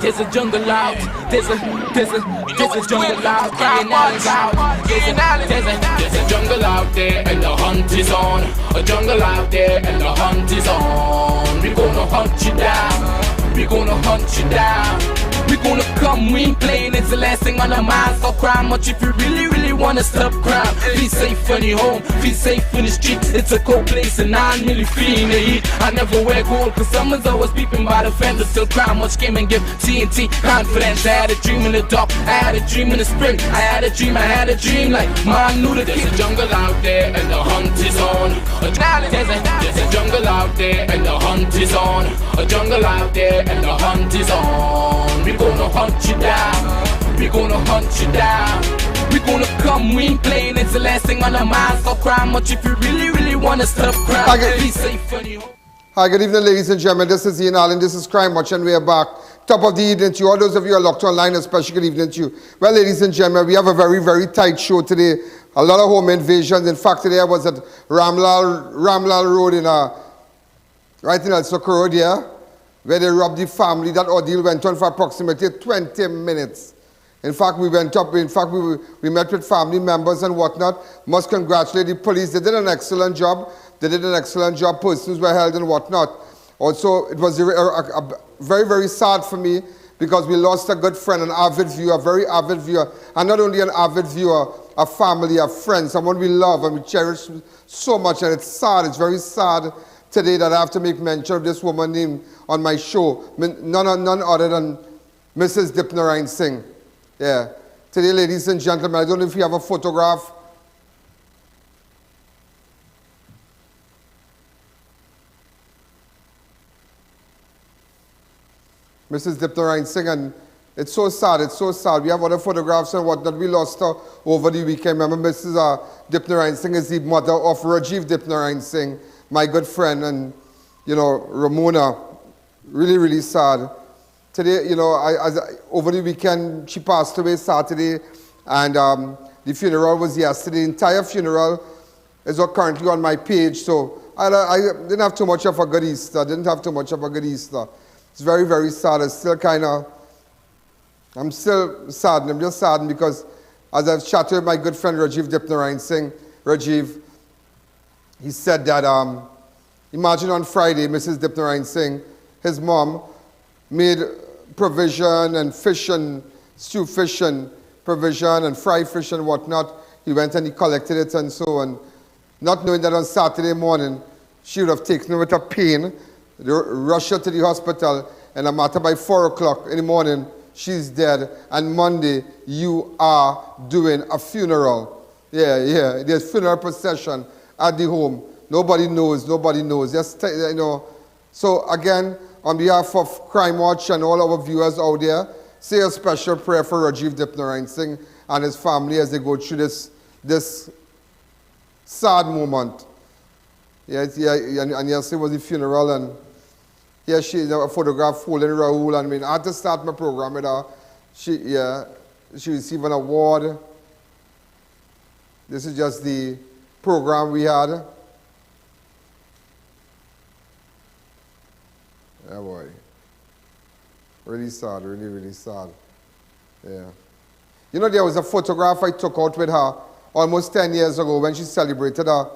There's a jungle out. There's a jungle out. There's a jungle out there and the hunt is on. A jungle out there and the hunt is on. We gonna hunt you down. We gonna hunt you down. We gonna come, we ain't playing, it's the last thing on our minds. Stop crime much if you really wanna stop crime. Feel safe in your home, feel safe in the street. It's a cold place and I'm really feeling the heat. I never wear gold cause someone's always peeping by the fence. Till crime much came and give TNT confidence. I had a dream in the dark, I had a dream in the spring. I had a dream like man knew the there's a jungle out there and the hunt is on. There's a jungle out there and the hunt is on. A jungle out there and the hunt is on. We gonna hunt you down. We gonna hunt you down. We gonna come, we ain't playing, it's the last thing on our minds. Stop crime much if you really wanna stop crime. Be safe when you. Hi, good evening, ladies and gentlemen. This is I.A.N. This is Crime Watch, and we are back. Top of the evening to you. All those of you who are locked online, a special good evening to you. Well, ladies and gentlemen, we have a very tight show today. A lot of home invasions. In fact, today I was at Ramlal Road right in El Socorro, yeah, where they robbed the family. That ordeal went on for approximately 20 minutes. In fact, we met with family members and whatnot. Must congratulate the police. They did an excellent job. Persons were held and whatnot. Also, it was very sad for me because we lost a good friend, an avid viewer, a very avid viewer. And not only an avid viewer, a family, a friend, someone we love and we cherish so much. And it's sad, it's very sad today that I have to make mention of this woman named on my show. None other than Mrs. Dipnarain Singh. Yeah. Today, ladies and gentlemen, I don't know if you have a photograph. Mrs. Dipnarain Singh, and it's so sad. We have other photographs and whatnot. We lost her over the weekend. Remember, Mrs. Dipnarain Singh is the mother of Rajiv Dipnarain Singh, my good friend, and, you know, Ramona. Really sad. Today, you know, over the weekend, she passed away Saturday, and the funeral was yesterday. The entire funeral is currently on my page, so I didn't have too much of a good Easter. It's very sad. It's still I'm still saddened. I'm just saddened because as I've chatted with my good friend Rajiv Dipnarain Singh, Rajiv, he said that, imagine on Friday, Mrs. Dipnarain Singh, his mom, made provision and fish and stew fish and provision and fried fish and whatnot. He went and he collected it and so on. Not knowing that on Saturday morning, she would have taken her with a pain, rushed her to the hospital, and a matter by 4 o'clock in the morning, she's dead. And Monday, you are doing a funeral. Yeah. There's funeral procession at the home. Nobody knows. Just, you know. So again, on behalf of Crime Watch and all our viewers out there, say a special prayer for Rajiv Dipnarain Singh and his family as they go through this sad moment. And yesterday was the funeral, and here she is, a photograph holding Rahul. I mean, I had to start my program with her. She received an award. This is just the program we had. Yeah, boy. Really sad, really sad. Yeah. You know, there was a photograph I took out with her almost 10 years ago when she celebrated her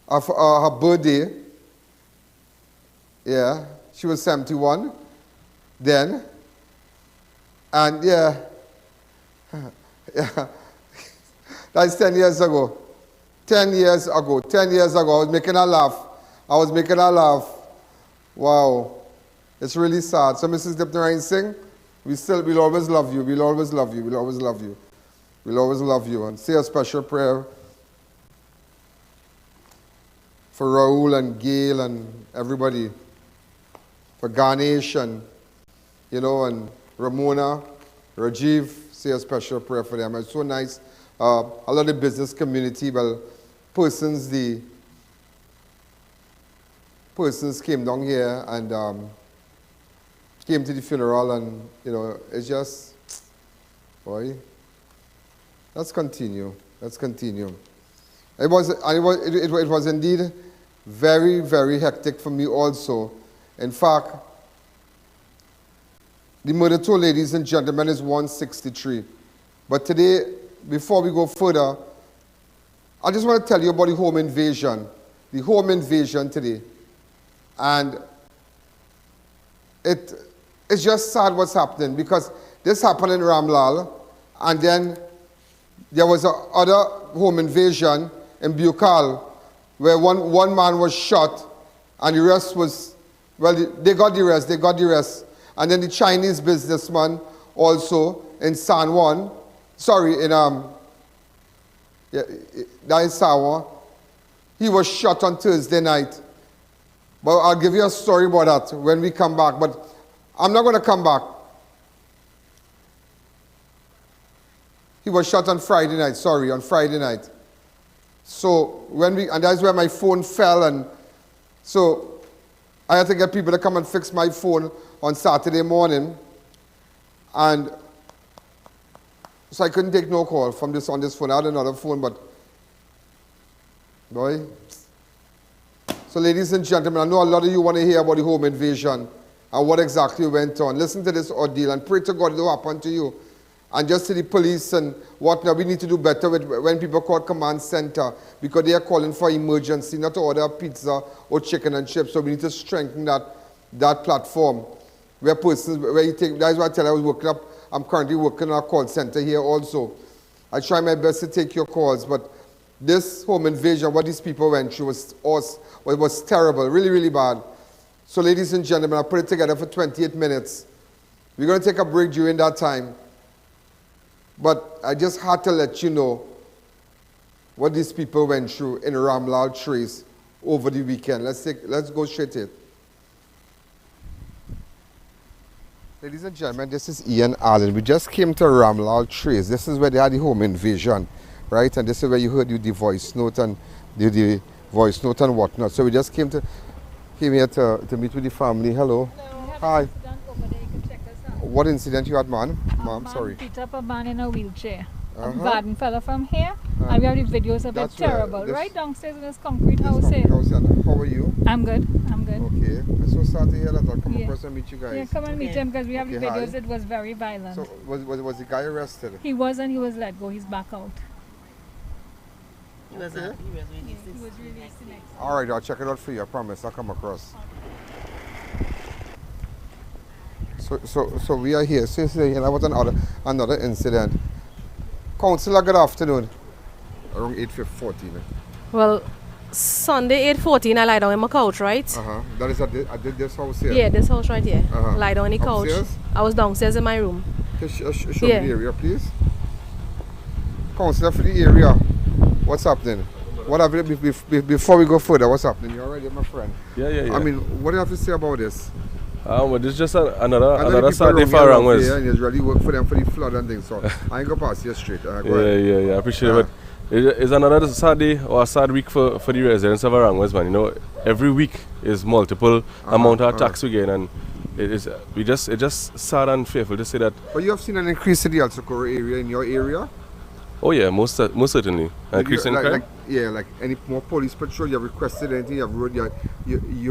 birthday. Yeah, she was 71 then. And yeah, that's 10 years ago. 10 years ago, I was making her laugh. Wow, it's really sad. So Mrs. Dipnarain Singh, we'll always love you. We'll always love you. And say a special prayer for Rahul and Gail and everybody. For Ganesh and, you know, and Ramona, Rajiv, say a special prayer for them. It's so nice. A lot of the business community, persons came down here and came to the funeral, and, you know, it's just, boy, let's continue. It was indeed very hectic for me also. In fact, The murder toll, ladies and gentlemen, is 163. But today, before we go further, I just want to tell you about the home invasion. The home invasion today. And it's just sad what's happening, because this happened in Ramlal, and then there was another home invasion in Bukal, where one man was shot, and the rest was, well, they got the rest. And then the Chinese businessman also in San Juan, that is Sawa, he was shot on Thursday night. But I'll give you a story about that when we come back, but I'm not going to come back. He was shot on Friday night. So and that's where my phone fell, and so I had to get people to come and fix my phone on Saturday morning, and so I couldn't take no call from on this phone. I had another phone, but boy. So ladies and gentlemen, I know a lot of you want to hear about the home invasion and what exactly went on. Listen to this ordeal and pray to God it will happen to you. And just to the police and whatnot, we need to do better with when people call command center, because they are calling for emergency, not to order pizza or chicken and chips. So we need to strengthen that platform where you take, that's why I tell you I'm currently working in a call center here also. I try my best to take your calls, but this home invasion, what these people went through was terrible, really, really bad. So ladies and gentlemen, I put it together for 28 minutes. We're going to take a break during that time. But I just had to let you know what these people went through in Ramlal Trace over the weekend. Let's go straight to it. Ladies and gentlemen, this is I.A.N. We just came to Ramlal Trace. This is where they had the home invasion, right? And this is where you heard the voice note and the voice note and whatnot. So we just came here to meet with the family. Hello. Hi. What incident you had, man? Mom, sorry. Beat up a man in a wheelchair. A garden fella from here. And we have the videos of it. Terrible. Right downstairs in this concrete house here. How are you? I'm good. Okay. I'm so sad to hear that. I'll come across and meet you guys. Yeah, come and meet him, because we have the videos. Hi. It was very violent. So was the guy arrested? He was, and he was let go. He's back out. He was released. All right, I'll check it out for you. I promise. I'll come across. So we are here. So that was another incident. Councillor, good afternoon. Around 8:14. Well, Sunday 8:14, I lie down in my couch, right? That is at this house here? Yeah, this house right here. Lie down on the couch. Upstairs? I was downstairs in my room. Show me the area, please. Councillor, for the area, what's happening? What have you, before we go further, what's happening? You're already my friend. Yeah. I mean, what do you have to say about this? Well, this is just another Saturday for Around. And it's really work for them for the flood and things. So I ain't going to pass you straight. Yeah, I appreciate it. But it's another Saturday or a sad week for the residents of Around, man. You know, every week is multiple amount of attacks we get, and it's just sad and fearful to say that. But you have seen an increase in the El Socorro area in your area? Oh yeah, most certainly. Increase in crime? Like any more police patrol, you have requested anything, you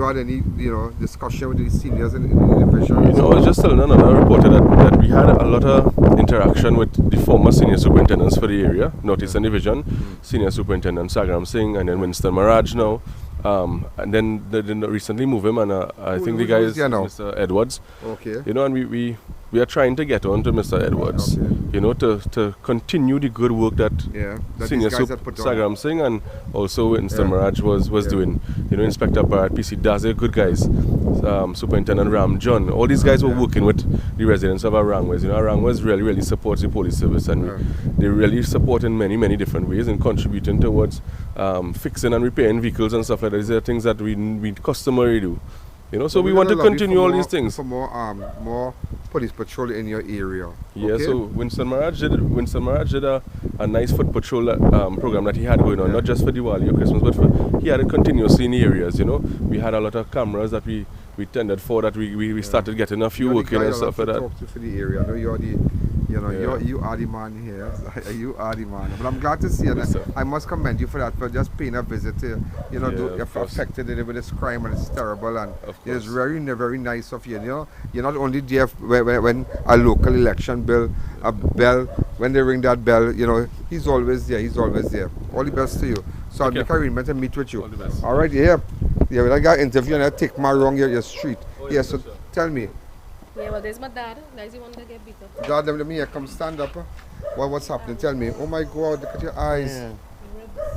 had any, discussion with the seniors in the division? I was just telling another reporter that we had a lot of interaction with the former senior superintendents for the area, Northeastern Division, Senior Superintendent Sagram Singh, and then Winston Maraj now. And then they recently moved him, and I think the guy is Mr. Edwards. Okay. And we are trying to get on to Mr. Edwards, to continue the good work that Senior Sagram Singh and also Winston Maraj was doing. Inspector Barat PC Daze, good guys. Superintendent Ram John, all these guys were working with the residents of Arangwes. Arangwes really supports the police service, and they really support in many different ways and contributing towards fixing and repairing vehicles and stuff like that. These are things that we customarily do. So we want to continue all these things. For more police patrol in your area. Yeah, okay? So Winston Maraj did a nice foot patrol program that he had going on, not just for Diwali or Christmas, but he had it continuously in the areas. We had a lot of cameras that we tendered for, that we started getting a few working and stuff like that. Talk to for the area. I know you're You know, Yeah. you are the man here. You are the man. But I'm glad to see you. Yes, sir. I must commend you for that, for just paying a visit to, you know, Yeah, you're of course. affected with this crime and it's terrible. And Of it's course. very nice of you. You know, you're not only there when a local election a bell, when they ring that bell, you know, he's always there. He's always there. All the best to you. So I'll Thank make you. arrangement to meet with you. All the best. All right, yeah. Yeah, when I got interview and I take my wrong your street. Oh, Yeah, yes, so sir. tell me. Yeah, well, there's my dad. That's the one that get beat up. God, let me here, come stand up. What's happening? Tell me. Oh my God, look at your eyes. Yeah.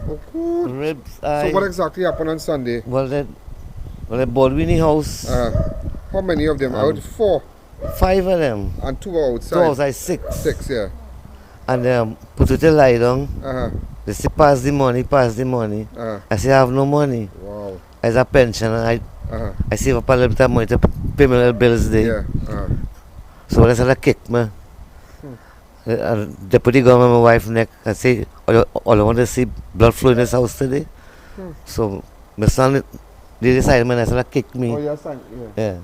Oh, good. Ribs. So what exactly happened on Sunday? Well, they bought me in the house. How many of them? Out 4 5 of them. and 2 outside. 2 outside, 6. 6, yeah. And put it a lie down. Uh-huh. They say, pass the money. I say, I have no money. Wow. As a pension, and Uh-huh. I save up a little bit of money to pay my little bills there. Yeah. Uh-huh. So they said, I kick me. They put the gun on my wife's neck and say, all I want to see blood flow in this house today. So my son, they decided, man, I said, I kicked me. Oh, yes, yeah. Yeah.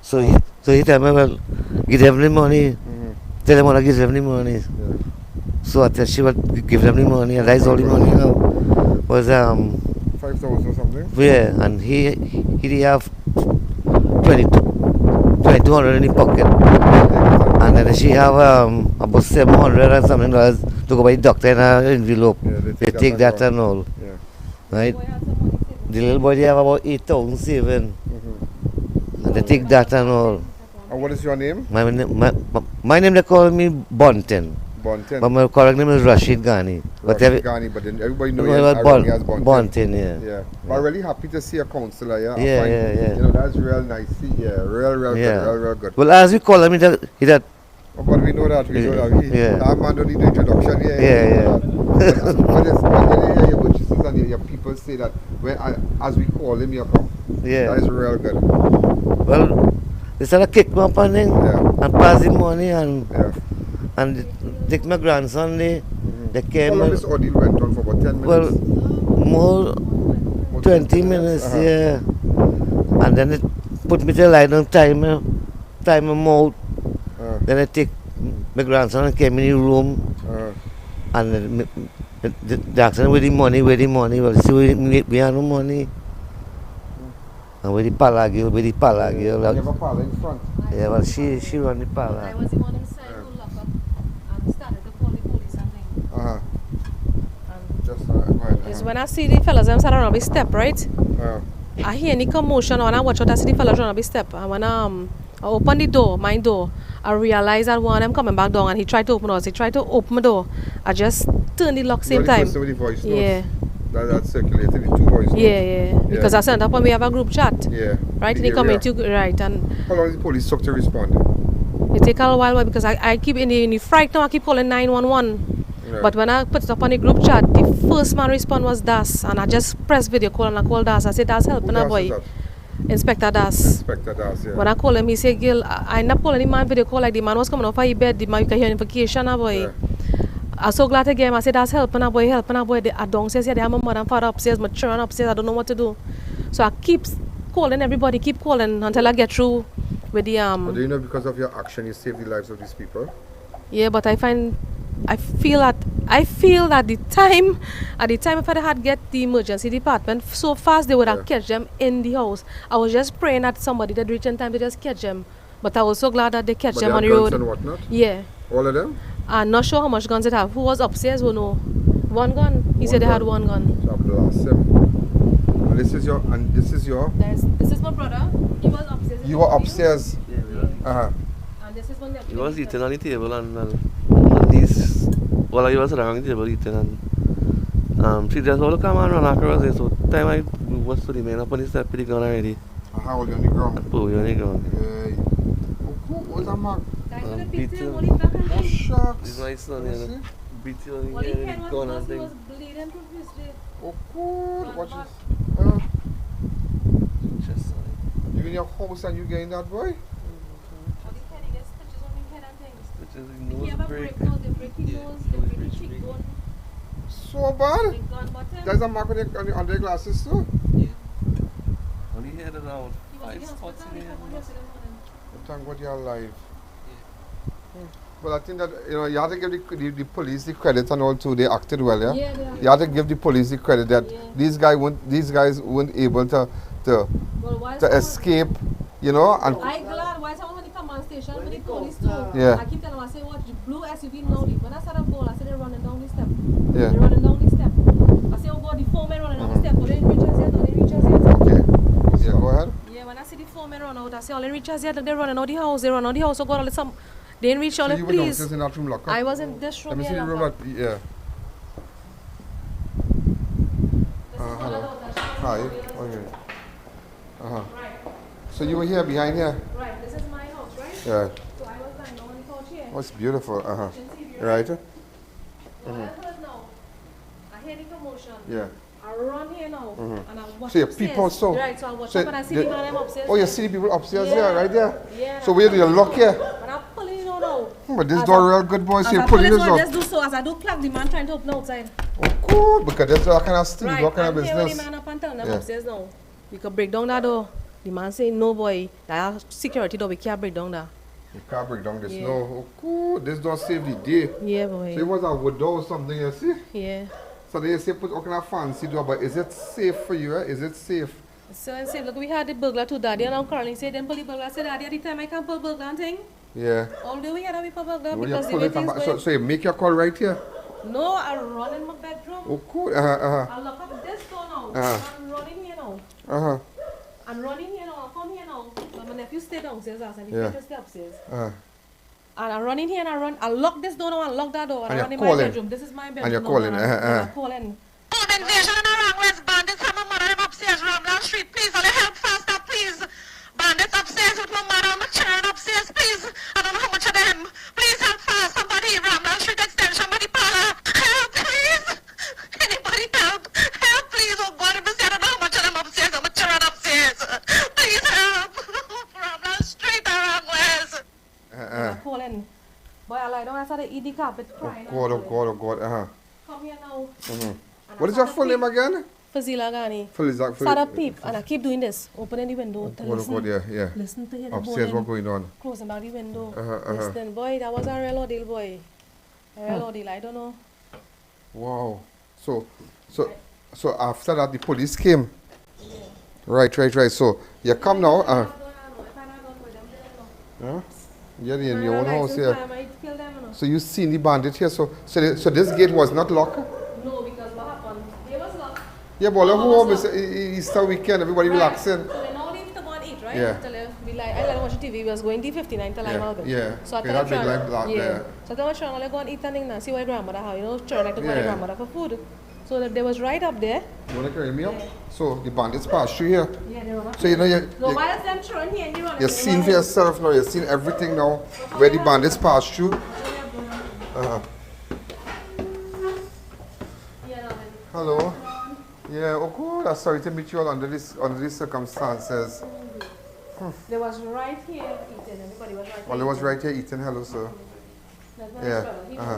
So he tell me, well, give them the money. Tell them what I give them the money. Yeah. So I tell she would give them the money, and that's all the money now. Was 5,000 or something? yeah, and he did have 2,200 in the pocket, and then she have about 700 and something dollars to go by the doctor in an envelope. Yeah, They take that and all, Yeah. right? The little boy they have about 8,000 saving, and they take that and all. And what is your name? My name they call me Bonten, Bonten. but my correct name is Rashid Ghani. But Ghani, but then everybody knows you well, as Bonten. Bonten, yeah. Yeah. But I'm really happy to see a counselor, yeah. Yeah, I find, yeah. You know, that's real nice. Yeah, real Yeah. good, real good. Well, as we call him, he that Oh, but we know that, Yeah. That man don't need the introduction, Yeah. But when you hear your witnesses and your people say that, as we call him, you come. Yeah. That is real good. Well, they said I kick me up and then Yeah. and pass the money and Yeah. take my grandson there. They How came long this ordeal went on for? About 10 minutes? well more About 20 minutes, Uh-huh. yeah. And then it put me to lie down, tie my mouth. Then I take my grandson and came in the room and then they asked him where the money. Well, see we have no money. And where the pala girl. You have a pal in front. Yeah, well, she run the pala. I was the one inside who locked up and started to call the police and things. Uh-huh. And Just go ahead. it's when I see the fellas them sat around the step, right? Uh-huh. I hear any commotion and I watch out, I see the fellas around the step. And when I open the door, my door, I realize that one of them coming back down and he tried to open us. He tried to open my door. I just turned the lock same You're the time. person with the voice notes. Yeah. That circulated, the 2 voice notes. Yeah. Because I sent up when we have a group chat. Yeah. Right? The They come area. into right and How long did the police took to respond? it take a while because I keep in the fright now I keep calling 911. Right. But when I put it up on the group chat, the first man respond was Das and I just press video call and I call Das. I said Das helping a Who boy. is that? Inspector Das. Inspector Das, yeah. When I call him, he said, Gil, I end up calling the man video call like the man was coming off of his bed, the man you can hear notification a boy. Yeah. I'm so glad to get him. I said, that's helping a boy. I downstairs, yeah, they have my mother and father upstairs, my children upstairs, I don't know what to do. So I keep calling everybody, keep calling until I get through with the But do you know because of your action you saved the lives of these people? yeah, but I feel that at the time if I had get the emergency department so fast they would have catch them in the house. I was just praying that somebody that reach in time to just catch them. But I was so glad that they catch But them they on had the guns road. and whatnot? Yeah. All of them? I'm not sure how much guns it have. Who was upstairs who know? One gun. He said they had one gun. So I blast him. And this is your This is my brother. He was upstairs. You were upstairs. Uh-huh. And this is one He was eating on the table and these, well, he was around the table eating and she just all come and run across it. So time I was to the man up on the step with the gun already. How old you on the ground? And pull you on the ground. Yeah. Oh, what was that mark? Beat you. Oh, shucks. This is my son, You you know. see? Beat you on the head with the gun and thing. bleeding profusely. Oh, good. Watch back. this. Just, You in your house and you getting that boy? which is He nose have a break. break nose, they break his nose, they break his cheekbone, So bad? they gun button. There's a mark on the under your glasses too? On the head around He was in 5 the spots hospital in the head. yesterday morning. Thank God you're alive. Well, I think that, you have to give the police the credit and all too. They acted well, yeah? Yeah, they You have to give the police the credit that these guys weren't able to escape, and I'm glad why someone come on station with the police too. Yeah. I keep telling them, I say, watch the blue SUV now. When I said I'm going, I said they're running down the step. Yeah. They're running down the step. I say, oh God, the four men running down the step. But they didn't reach us yet. They reach us yet. Okay. Yeah, go ahead. Yeah, when I see the four men run out, I say, all they reach us yet. They're running out the house. They run out the house. So God, they didn't reach all So the you were please. downstairs in that room locker? I was in this room. Let me see the room locker. Yeah. Hello. Hi. Okay. Right. So you were here, behind here? Right. This is my house, right? Yeah. So I was lying down on the couch here. Oh, it's beautiful. Right. So I heard now. I hear the commotion. Yeah. I run here now, and I watch So you upstairs. people so. Right, so I watch up and I see the man upstairs. Oh, you see the people upstairs there, right there? Yeah. So where do you lock here? But I'm pulling it out now. But this door real good, boy. So As you're I pulling pull this it out, out. just do so. As I do clock, the man trying to open outside. Oh, cool. Because that's that kind of steal, Right, that kind of I'm here with business. the man up and telling them upstairs now. We could break down that door. The man saying, no boy, that security door, we can't break down that. You can't break down this. Yeah. No. Oh, cool. This door saved the day. Yeah, So it boy. was a wood door or something, you see? Yeah. So they say put all kind of fancy door, but is it safe for you? Is it safe? So I said, look, we had the burglar too, Daddy, and I'm Carlin said, then pull the burglar. I said, Daddy, at the time I can't pull burglar and thing. Yeah. Although we had a people burglar When you because the pull way it, things going. so you make your call right here? No, I run in my bedroom. Oh, cool. I lock up this door now. I'm running here now. I'm running here now. I come here now. But my nephew stay downstairs and he can't stay upstairs. And I run in here and I lock this door now and lock that door. And I run in my bedroom. This is my bedroom. And you're now, calling. I'm calling. Home invasion and around West Bandits have my mother them upstairs, Ramland Street. Please, all the help faster, please. Bandits upstairs with my mother and my children upstairs, please. I don't know how much of them. Please help fast. Somebody, Ramland Street extension, somebody parlor. Help, please. Anybody help? Help, please. Oh God, if I say I don't know how much of them upstairs and my children upstairs. Please help. Ramland Street around West. I'm calling. Boy, I lie down. I started eating carpet crying. Oh God. Come here now. What is your full name again? Fazila Ghani. Fazila. Start up peep. And I keep doing this. Opening the window. To listen. God, yeah. Listen to hear the Upstairs, boy what going on? closing back the window. Listen, boy, that was a real ordeal, boy. A real ordeal. I don't know. Wow. So after that, the police came. Right. So you come now. You're in your own house here. So you seen the bandit here. So this gate was not locked. No, because what happened? They was locked. Yeah, but home is Easter weekend. Everybody relaxing. So they now leave to go and eat, right? Yeah. We like, I let them watch TV. We was going to 59 till I'm out. Yeah. So I Okay, tell that big them, light black there. So I tell my children, let's go and eat and thing now. See what grandmother have. You know, children like to go to grandmother for food. So that they was right up there. You want to carry me up? So the bandits passed through here. Yeah, they were. So you know So why is them children here and you run? you've seen for yourself now. You've seen everything now where the bandits passed through. Hello. Yeah. Oh God. I'm sorry to meet you all under these circumstances. They was right here eating. Everybody was right here. Well, it was right here eating. Hello, sir. That's Yeah.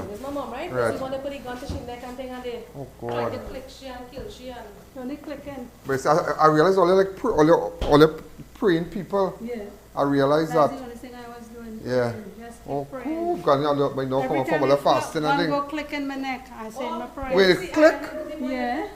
There's my mom, right? Right. She want to put the gun to she neck and thing and they Oh try God. to click she and kill she and only clicking. But see, I realize all the praying people. Yeah. I realize That's that. the only thing I was doing. Yeah. Just keep Oh, praying. cool. God, you know, by now Every come time from the fasting and one go thing. click in my neck, I say my prayer. Wait, click? Yeah.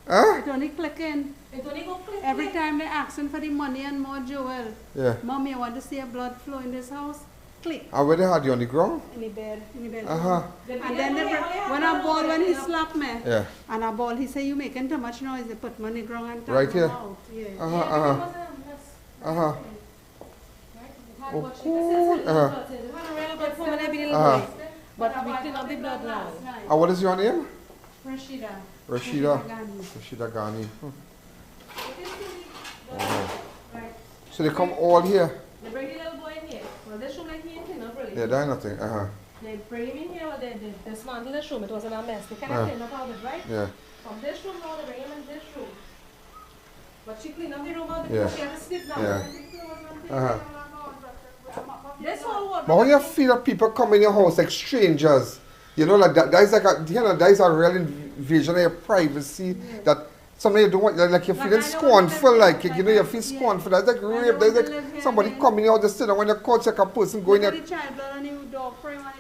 Huh? It only click in. it only go click. Every time they asking for the money and more jewel. Yeah. Mommy, I want to see a blood flow in this house. Click And where they had you on the ground? in the bed. In the bed. Uh-huh. And then when I ball, when he slapped me, Yeah. and I ball, he say, you making too much noise. They put money ground and Right turn here? him out. Yeah. Uh-huh. Oh, cool. But we clean up the blood now. And what is your name? Rashida. Rashida. Ghani. Rashida Ghani. So they come all here. They bring the little boy in here. Well, this room like he ain't clean up really. Yeah, that's nothing. They bring him in here, well, they dismantle this room. It was in a mess. They kind of clean up all of it, right? Yeah. From this room now, they bring him in this room. But she cleaned up the room out Yeah. because she had to sleep now. Yeah. This whole ward. But when you feel that people come in your house like strangers, you know, like that is like that is a real invasion of your privacy that Sometimes you don't want, like you're feeling scornful, like, you know, you feel scornful. There's like rape, there's like somebody coming out the street, and when you call, check a person going there.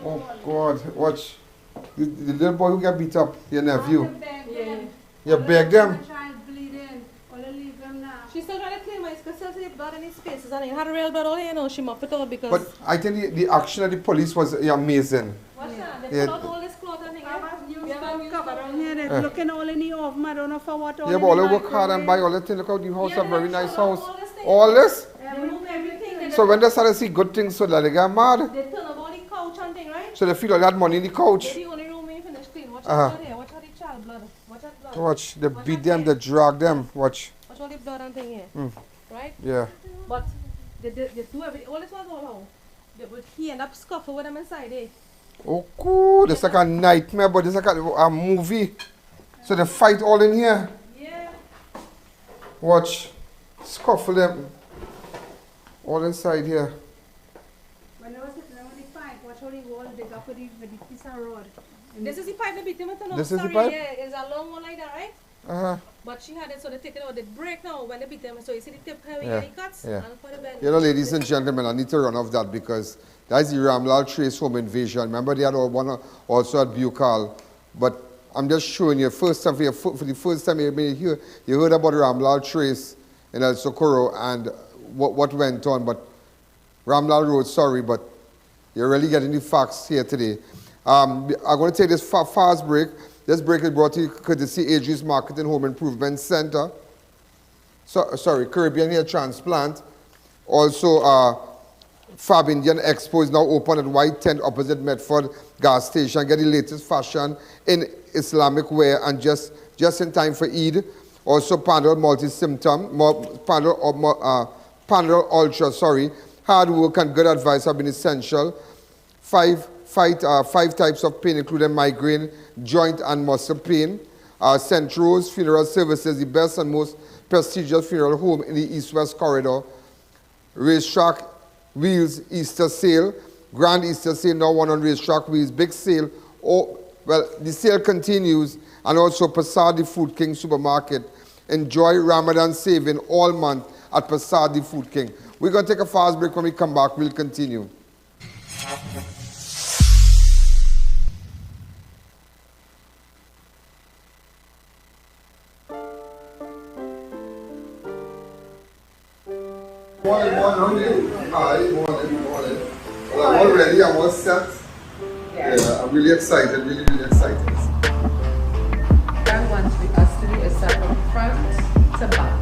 Oh God, watch. The little boy who got beat up, your nephew. You beg them. She still trying to clean my because still see blood in his spaces and it had a real blood all you know, she mopped it all because... But I think the action of the police was amazing. What's that? They put out all this cloth and thing. They're looking all in the oven, I don't know for what all. Yeah, but all they work hard and buy all the things. Look out, the house a very nice house. All this? Everything. So when they start to see good things, so that they get mad. They turn up all the couch and thing, right? So they feel all that money in the couch. They're the only room we finish clean. Watch out here. Watch out the child blood. Watch out blood. Watch, they beat them, they drag them. Watch. Watch all the blood and thing here. Right? Yeah. But they do everything. All this was all how. He end up scuffle with them inside there. Oh, cool. It's like a nightmare, but it's like a movie. So they fight all in here. Yeah. Watch. Scuffle them. All inside here. When I was sitting on the pipe, watch how the wall dig up with the piece of rod. This is the pipe that beat him with the This is the pipe? Yeah, it's a long one like that, right? Uh-huh. But she had it, so they take it out. They break now when they beat them. So you see the tip how Yeah. he cuts? Yeah. And for the bend. You know, ladies and gentlemen, I need to run off that because that's the Ramlal Trace home invasion. Remember they had one also at Bucal. But I'm just showing you, first time for the first time you heard about Ramlal Trace in El Socorro and what went on. But Ramlal Road, sorry, but you're really getting the facts here today. I'm going to take this fast break. This break is brought to you courtesy Adri's Market and Home Improvement Center. Sorry, Caribbean Hair Transplant. Also, Fab Indian Expo is now open at White Tent opposite Medford gas station. Get the latest fashion in Islamic wear and just in time for Eid. Also, Panel Multi-Symptom, Panel Ultra, hard work and good advice have been essential. Five types of pain, including migraine, joint and muscle pain. St. Rose Funeral Services, the best and most prestigious funeral home in the East-West Corridor. Racetrack Wheels Easter Sale. Grand Easter Sale now on Racetrack Wheels. Big sale. Oh, well, the sale continues. And also Passad the Food King Supermarket. Enjoy Ramadan saving all month at Passad the Food King. We're going to take a fast break. When we come back, we'll continue. Morning. Hi, morning. Well, I'm all ready, I'm all set. Yeah, I'm really excited, really excited. Zhang wants us to do a set from front to back.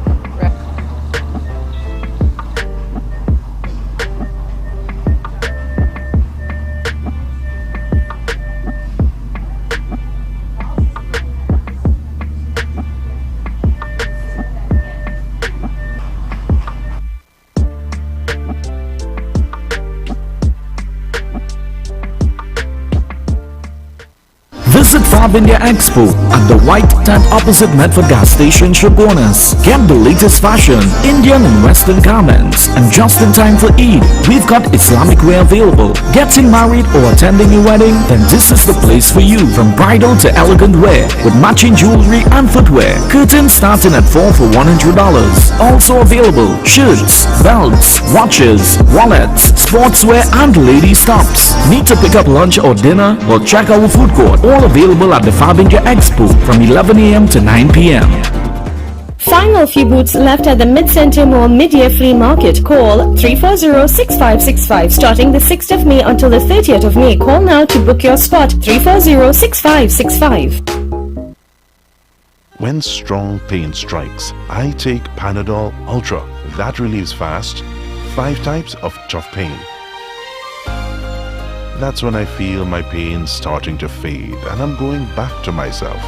Visit Fab India Expo at the White Tent opposite Medford gas station, Shogunas. Get the latest fashion, Indian and Western garments, and just in time for Eid, we've got Islamic wear available. Getting married or attending a wedding? Then this is the place for you. From bridal to elegant wear with matching jewelry and footwear. Curtains starting at $4 for $100. Also available shirts, belts, watches, wallets, sportswear, and ladies tops. Need to pick up lunch or dinner? Well, check our food court. All available at the Fab India Expo from 11 a.m. to 9 p.m. Final few booths left at the Mid-Center Mall Mid-Year Flea Market. Call 340-6565. Starting the 6th of May until the 30th of May. Call now to book your spot. 340-6565. When strong pain strikes, I take Panadol Ultra. That relieves fast. 5 types of tough pain. That's when I feel my pain starting to fade and I'm going back to myself.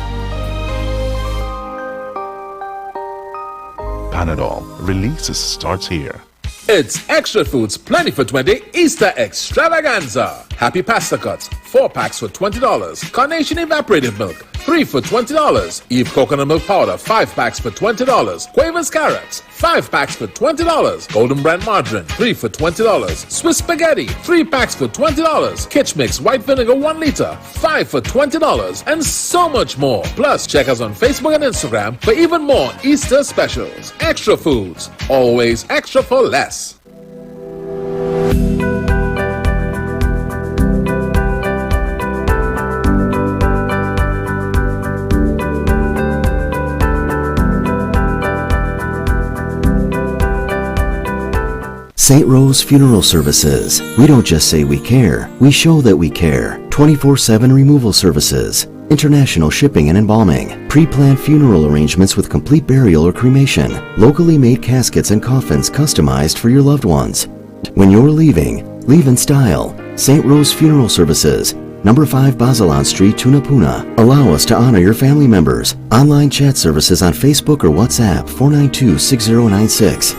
Panadol. Release starts here. It's Extra Foods Plenty for 20 Easter Extravaganza. Happy pasta cuts, 4 packs for $20. Carnation evaporated milk, 3 for $20. Eve coconut milk powder, 5 packs for $20. Quavers carrots, 5 packs for $20. Golden brand margarine, 3 for $20. Swiss spaghetti, 3 packs for $20. Kitch mix white vinegar 1 liter, 5 for $20. And so much more. Plus, check us on Facebook and Instagram for even more Easter specials. Extra foods, always extra for less. St. Rose Funeral Services. We don't just say we care, we show that we care. 24/7 removal services, international shipping and embalming, pre-planned funeral arrangements with complete burial or cremation, locally made caskets and coffins customized for your loved ones. When you're leaving, leave in style. St. Rose Funeral Services, number 5 Basalan Street, Tunapuna. Allow us to honor your family members. Online chat services on Facebook or WhatsApp 492-6096.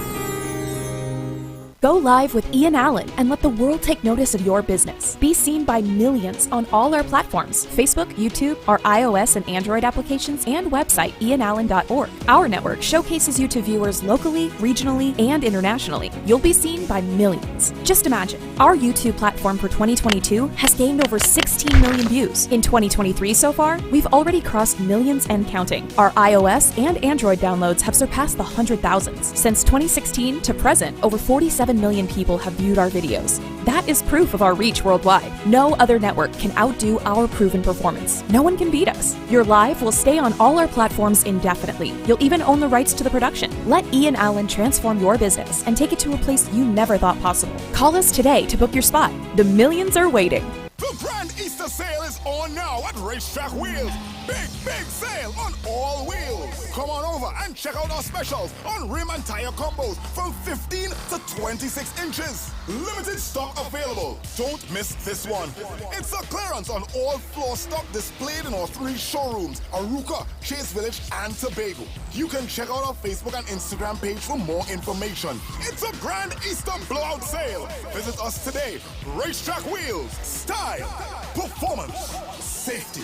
Go live with I.A.N and let the world take notice of your business. Be seen by millions on all our platforms, Facebook, YouTube, our iOS and Android applications, and website ianallen.org. Our network showcases you to viewers locally, regionally, and internationally. You'll be seen by millions. Just imagine, our YouTube platform for 2022 has gained over 16 million views. In 2023 so far, we've already crossed millions and counting. Our iOS and Android downloads have surpassed the 100,000s. Since 2016 to present, over 47 million people have viewed our videos. That is proof of our reach worldwide. No other network can outdo our proven performance. No one can beat us. Your live will stay on all our platforms indefinitely. You'll even own the rights to the production. Let I.A.N transform your business and take it to a place you never thought possible. Call us today to book your spot. The millions are waiting. The Grand Easter Sale is on now at Racetrack Wheels. Big sale on all wheels. Come on over and check out our specials on rim and tire combos from 15 to 26 inches. Limited stock available. Don't miss this one. It's a clearance on all floor stock displayed in our 3 showrooms, Aruca, Chase Village, and Tobago. You can check out our Facebook and Instagram page for more information. It's a Grand Easter blowout sale. Visit us today. Racetrack Wheels. Style, performance, safety.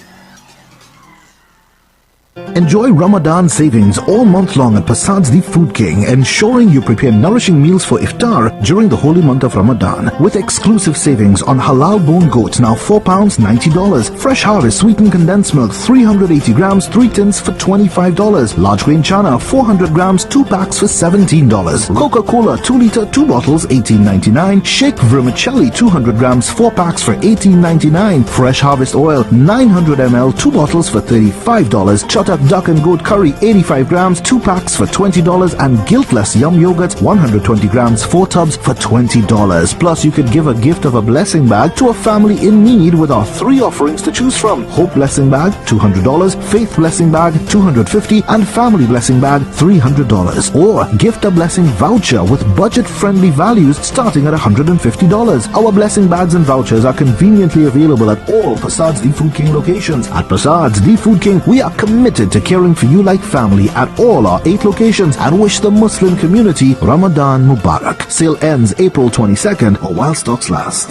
Enjoy Ramadan savings all month long at Prasad's The Food King, ensuring you prepare nourishing meals for iftar during the holy month of Ramadan. With exclusive savings on halal bone goats, now £4, $90. Fresh harvest sweetened condensed milk, 380 grams, 3 tins for $25. Large grain chana, 400 grams, 2 packs for $17. Coca-Cola, 2 liter, 2 bottles, $18.99. Shake vermicelli, 200 grams, 4 packs for $18.99. Fresh harvest oil, 900 ml, 2 bottles for $35. Chotak duck and goat curry, 85 grams, 2 packs for $20. And guiltless yum yogurt, 120 grams, 4 tubs for $20. Plus, you could give a gift of a blessing bag to a family in need with our 3 offerings to choose from. Hope blessing bag, $200. Faith blessing bag, $250. And family blessing bag, $300. Or gift a blessing voucher with budget-friendly values starting at $150. Our blessing bags and vouchers are conveniently available at all Prasad's The Food King locations. At Prasad's The Food King, we are committed to caring for you like family at all our 8 locations and wish the Muslim community Ramadan Mubarak. Sale ends April 22nd or while stocks last.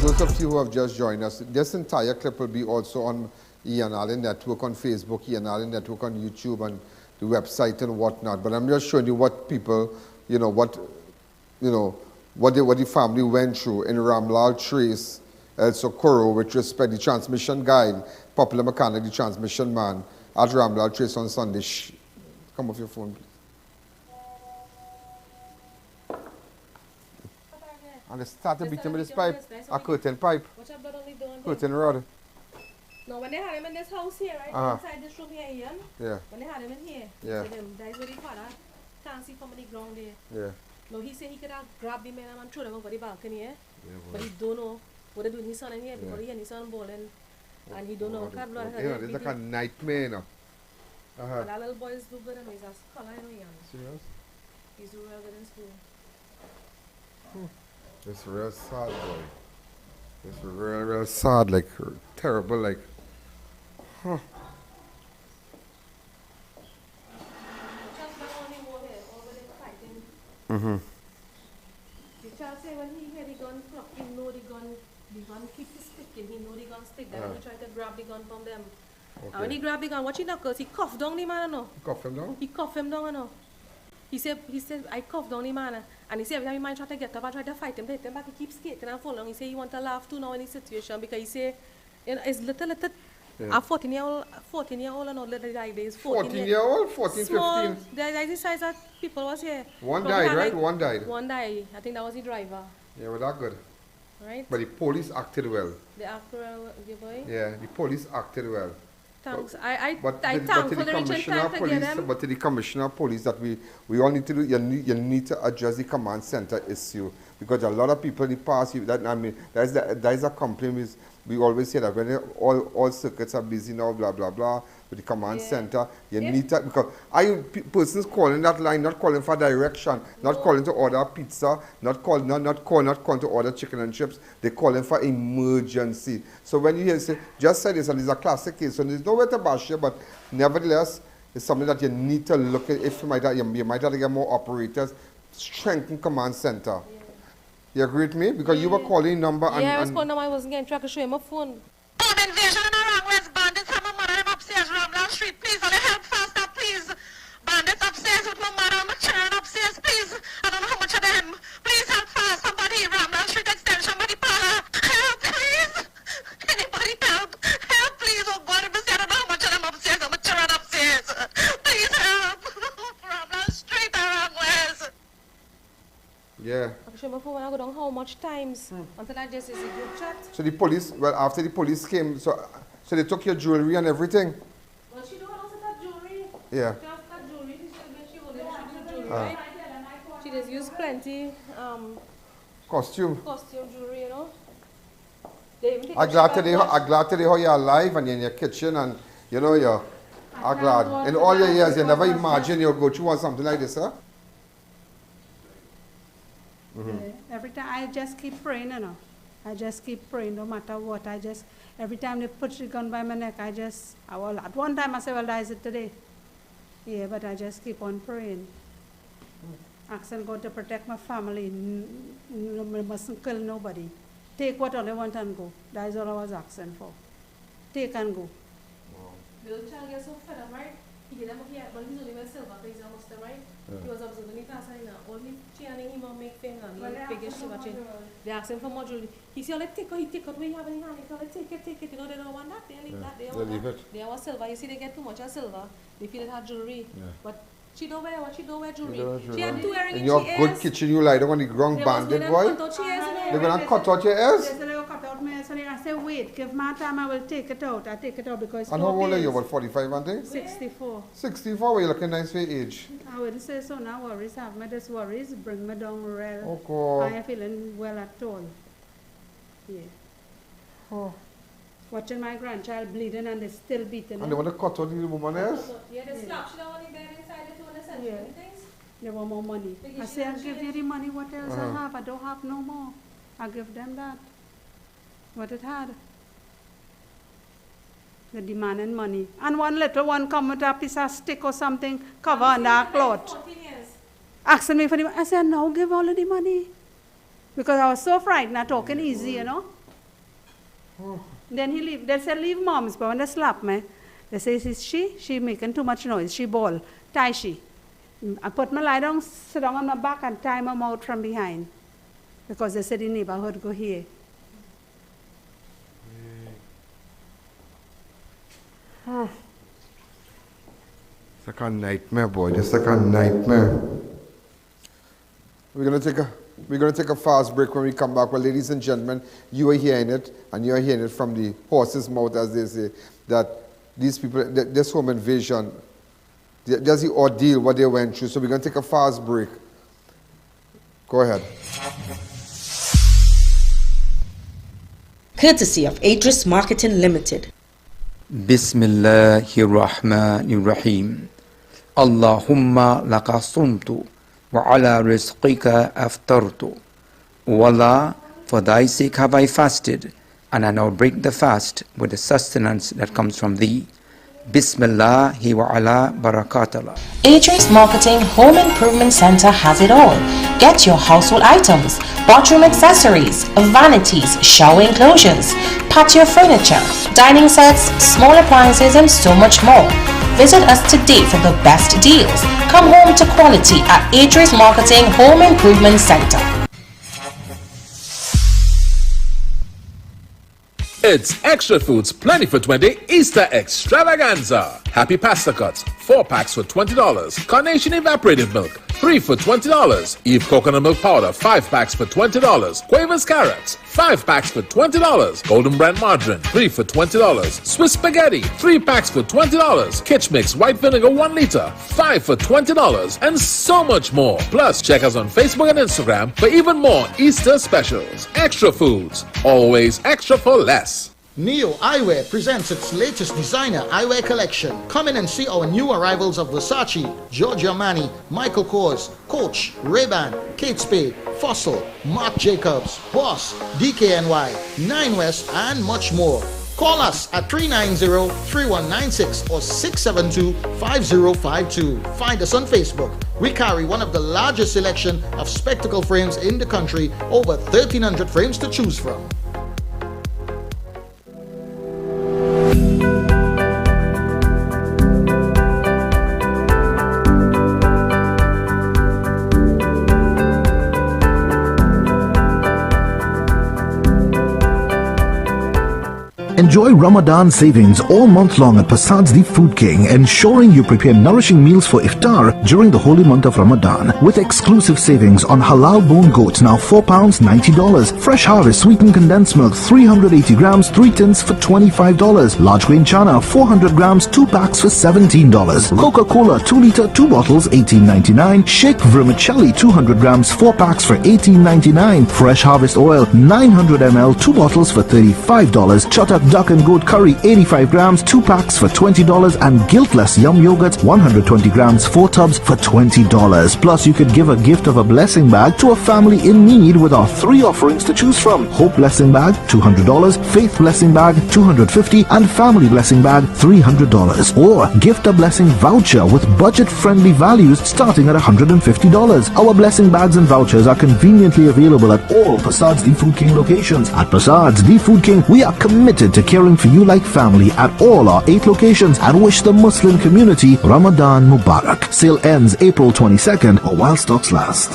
Those of you who have just joined us, this entire clip will be also on I.A.N Network on Facebook, I.A.N Network on YouTube and the website and whatnot. But I'm just showing you what people, what the family went through in Ramlal Trace, El Socorro, with respect to the transmission guide, popular mechanic, the transmission man, at Ramlal Trace on Sunday. Come off your phone, please. And they started beating with this pipe, a curtain pipe, curtain rod. No, when they had him in this house here, right? Inside this room here, Ian. Yeah. When they had him in here, yeah. That's where the father can't see from the ground there. Yeah. No, he said he could have grabbed the man and thrown him over the balcony, but he don't know what to do with his son in here because he and his son balling, and he don't know what kind of blood. Yeah, it's like a nightmare, you know. But that little boy is do good and he's a scholar, Ian. Serious? He's doing real good in school. It's real sad, boy. It's real sad, like terrible, like. The child said when he heard the gun The gun keep sticking. He know the gun stick. Then he try to grab the gun from them. Okay. And when he grabbed the gun, what he done? Cause he cuffed down the man, no. Cuff him down? He cuffed him down, no. He said, I cuffed down the man. And he said, every time he might try to get up and try to fight him, they hit him back, he keeps skating and falling. He said he want to laugh too now in this situation because he said, you know, it's little, a 14-year-old and not little like this. 14-year-old? 14, small, 15? That's the size that people was here. One died, right? Like, one died. One died. I think that was the driver. Yeah, well, that's good. Right? But the police acted well. The actor, your boy? Yeah, the police acted well. Thanks. But I thank for the commissioner of police, but to the commissioner of police that we all need to do, you need to address the command center issue because a lot of people in the past, that is a complaint. We always say that when all circuits are busy now, blah blah blah, with the command center, you need to, because persons calling that line, not calling for direction, not calling to order pizza, not calling to order chicken and chips, they're calling for emergency. So when you hear say, just say this, and it's a classic case, so there's nowhere to bash you, but nevertheless, it's something that you need to look at. If you might have to get more operators, strengthen command center. You agree with me? Because you were calling number and... Yeah, I was calling number, I wasn't getting track to show him my phone. Home invasion in Around Westbound. It's my mother them upstairs, Ramblin Street. Please, only help faster, please. Bandits upstairs with my mother and my children upstairs, please. I don't know how much of them. Please help fast. Somebody, Ramblin Street extension, somebody parlor. Help, please. Anybody help. Help, please. Oh, God, if I don't know how much of them upstairs and my children upstairs. Please help. Ramblin Street, Around West. Yeah. I show my phone when I go down how much times until I just is a group chat. So the police, well, after the police came, so they took your jewelry and everything? Well, she don't also that jewelry. Yeah. She has that jewelry. She will jewelry, right? She just use plenty costume jewelry, you know. I'm glad today how you're alive and you're in your kitchen and, you know, I'm glad. In all your years, you never imagine you'll go through something like this, huh? Every time I just keep praying, you know. I just keep praying no matter what. Every time they put the gun by my neck, at one time I said, well, that is it today. Yeah, but I just keep on praying. Asking God to protect my family. I mustn't kill nobody. Take what all I want and go. That is all I was asking for. Take and go. The little child gets so fed up, right? He get them here, but he's only with silver, because he's almost there, right? He was observing the class and only chanting him and make things and the biggest shit watching. They asked him for more jewelry. He said, take it, what you have in your hand. He said, take it. You know, they don't want that. They leave that. They leave it. They want silver. You see, they get too much of silver. They feel it had jewelry. But she don't wear jewelry. She had 2 earrings in in your good kitchen, you lie down on the ground bandit, boy. They're going to cut out your ears? Yes, they're going to cut out my ears. I said, wait, give my time, I will take it out. I take it out because... And how old are you? About 45, aren't they? 64. 64? Well, you're looking nice for your age. I wouldn't say so. Now worries have me. This worries bring me down real. Oh, God. I am feeling well at all. Yeah. Oh. Watching my grandchild bleeding and they still beating And they want to cut out the woman's ears? Yeah, they slap. She don't want to bed inside the 200 cents. Things. They want more money. I say, I'll give you the money. What else I have? I don't have no more. I'll give them that. What it had. They're demanding money. And one little one come with a piece of stick or something, cover under a cloth. Asking me for the money. I said, no, give all of the money. Because I was so frightened, not talking easy, you know. Then he leave. They said, leave mom's, but when they slap me, they say, is she making too much noise. She bawl. Tie she. I put my lie down, sit down on my back and tie my mouth from behind. Because they said the neighborhood go here. It's like a nightmare, boy. It's like a nightmare. We're gonna take a fast break. When we come back. Well, ladies and gentlemen, you are hearing it, and you are hearing it from the horse's mouth, as they say, that these people, this home invasion, there's the ordeal what they went through. So we're gonna take a fast break. Go ahead. Courtesy of Adris Marketing Limited. Bismillahirrahmanirrahim. Allahumma laka sumtu wa ala rizqika aftartu. O Allah, for thy sake have I fasted, and I now break the fast with the sustenance that comes from thee. Bismillahi wa ala barakatallah. Age's Marketing Home Improvement Center has it all. Get your household items, bathroom accessories, vanities, shower enclosures, patio furniture, dining sets, small appliances, and so much more. Visit us today for the best deals. Come home to quality at Age's Marketing Home Improvement Center. It's Extra Foods Plenty for 20 Easter Extravaganza. Happy Pasta Cuts, 4 packs for $20. Carnation Evaporated Milk, 3 for $20. Eve Coconut Milk Powder, 5 packs for $20. Quavers Carrots, 5 packs for $20. Golden Brand Margarine, 3 for $20. Swiss Spaghetti, 3 packs for $20. Kitch Mix White Vinegar 1 liter, 5 for $20. And so much more. Plus, check us on Facebook and Instagram for even more Easter specials. Extra Foods, always extra for less. Neo Eyewear presents its latest designer eyewear collection. Come in and see our new arrivals of Versace, Giorgio Armani, Michael Kors, Coach, Ray-Ban, Kate Spade, Fossil, Marc Jacobs, Boss, DKNY, Nine West, and much more. Call us at 390-3196 or 672-5052. Find us on Facebook. We carry one of the largest selection of spectacle frames in the country, over 1,300 frames to choose from. Enjoy Ramadan savings all month long at Pasad's The Food King, ensuring you prepare nourishing meals for iftar during the holy month of Ramadan. With exclusive savings on halal bone goat, now £4 $90. Fresh harvest sweetened condensed milk 380 grams, 3 tins for $25. Large grain chana 400 grams, 2 packs for $17. Coca-Cola 2 liter, 2 bottles $18.99. Shake vermicelli 200 grams, 4 packs for $18.99. Fresh harvest oil 900 ml, 2 bottles for $35. Chuttak duck and goat curry 85 grams, 2 packs for $20. And guiltless yum yogurt 120 grams, 4 tubs for $20. Plus you could give a gift of a blessing bag to a family in need with our 3 offerings to choose from: Hope Blessing Bag $200, Faith Blessing Bag $250, and Family Blessing Bag $300. Or gift a blessing voucher with budget friendly values starting at $150. Our blessing bags and vouchers are conveniently available at all Pasad's The Food King locations. At Pasad's The Food King, we are committed to caring for you like family at all our 8 locations and wish the Muslim community Ramadan Mubarak. Sale ends April 22nd or while stocks last.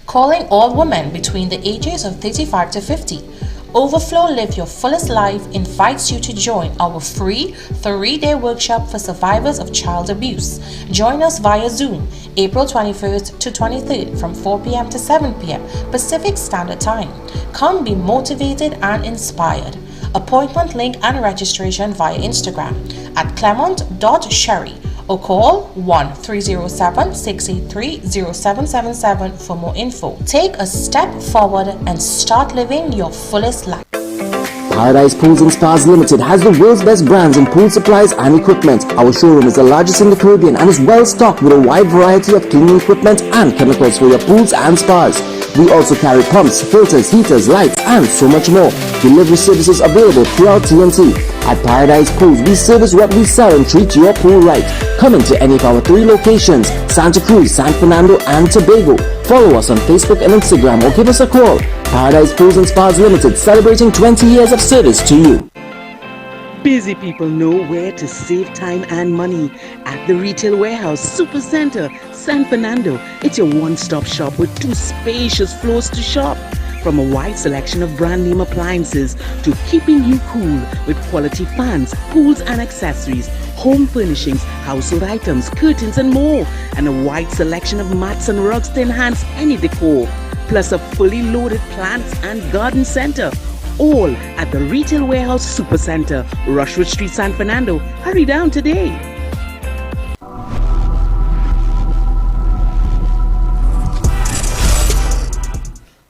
Calling all women between the ages of 35 to 50. Overflow Live Your Fullest Life invites you to join our free 3-day workshop for survivors of child abuse. Join us via Zoom, April 21st to 23rd from 4 p.m. to 7 p.m. Pacific Standard Time. Come be motivated and inspired. Appointment link and registration via Instagram at clement.sherry or call 1-307-683-0777 for more info. Take a step forward and start living your fullest life. Paradise Pools and Spas Limited has the world's best brands in pool supplies and equipment. Our showroom is the largest in the Caribbean and is well stocked with a wide variety of cleaning equipment and chemicals for your pools and spas. We also carry pumps, filters, heaters, lights, and so much more. Delivery services available throughout TNT. At Paradise Pools, we service what we sell and treat your pool right. Come into any of our 3 locations: Santa Cruz, San Fernando, and Tobago. Follow us on Facebook and Instagram or give us a call. Paradise Pools and Spas Limited, celebrating 20 years of service to you. Busy people know where to save time and money. At the Retail Warehouse Supercenter, San Fernando, it's your one-stop shop with 2 spacious floors to shop. From a wide selection of brand name appliances to keeping you cool with quality fans, pools and accessories, home furnishings, household items, curtains and more, and a wide selection of mats and rugs to enhance any decor, plus a fully loaded plants and garden center. All at the Retail Warehouse Supercenter, Rushwood Street, San Fernando. Hurry down today.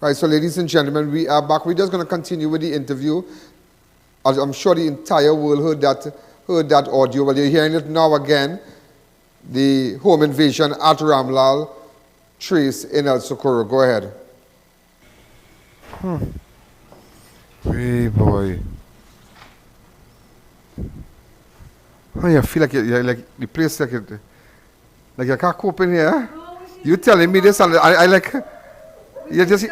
Right, so ladies and gentlemen, we are back. We're just going to continue with the interview. As I'm sure the entire world heard that audio. Well, you're hearing it now again. The home invasion at Ramlal Trace in El Socorro. Go ahead. Hey, boy. Oh, you feel like you're like the place like you can't cope in here. You telling me this and I like you just.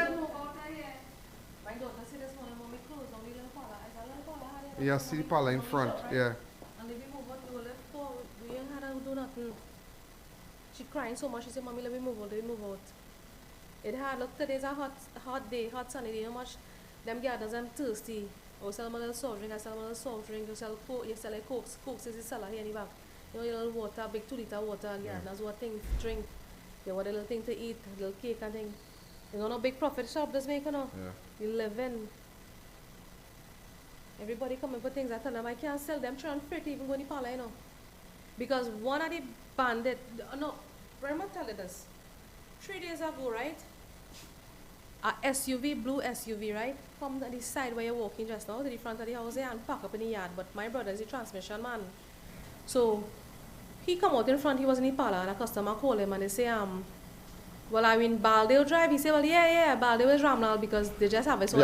Yeah, see the parlor in front. Yeah. She crying so much. She said, "Mommy, let me move out. Let me move out." It had look. Today's a hot day, hot sunny day. How much them gardens I'm thirsty. I sell my little soft drink. I sell my little soft drink. You sell coke. You sell like cokes. Cokes is the seller here in the back. You know your little water, big 2-liter water. Yeah, that's what thing drink. You want a little thing to eat, a little cake and thing. You know no big profit shop does make, you know. Yeah. You live in. Everybody coming for things. I tell them I can't sell them. Try and fit even go in the parlor, you know. Because one of the bandit. No, remember tell you this. 3 days ago, right? A SUV, blue SUV, right? Come to the side where you're walking just now, to the front of the house there and park up in the yard. But my brother is the transmission man. So, he come out in front, he was in the parlor, and a customer called him and they say, well, I mean, Baldeo Drive. He said, well, yeah, Baldeo is Ramnal because they just have it. So,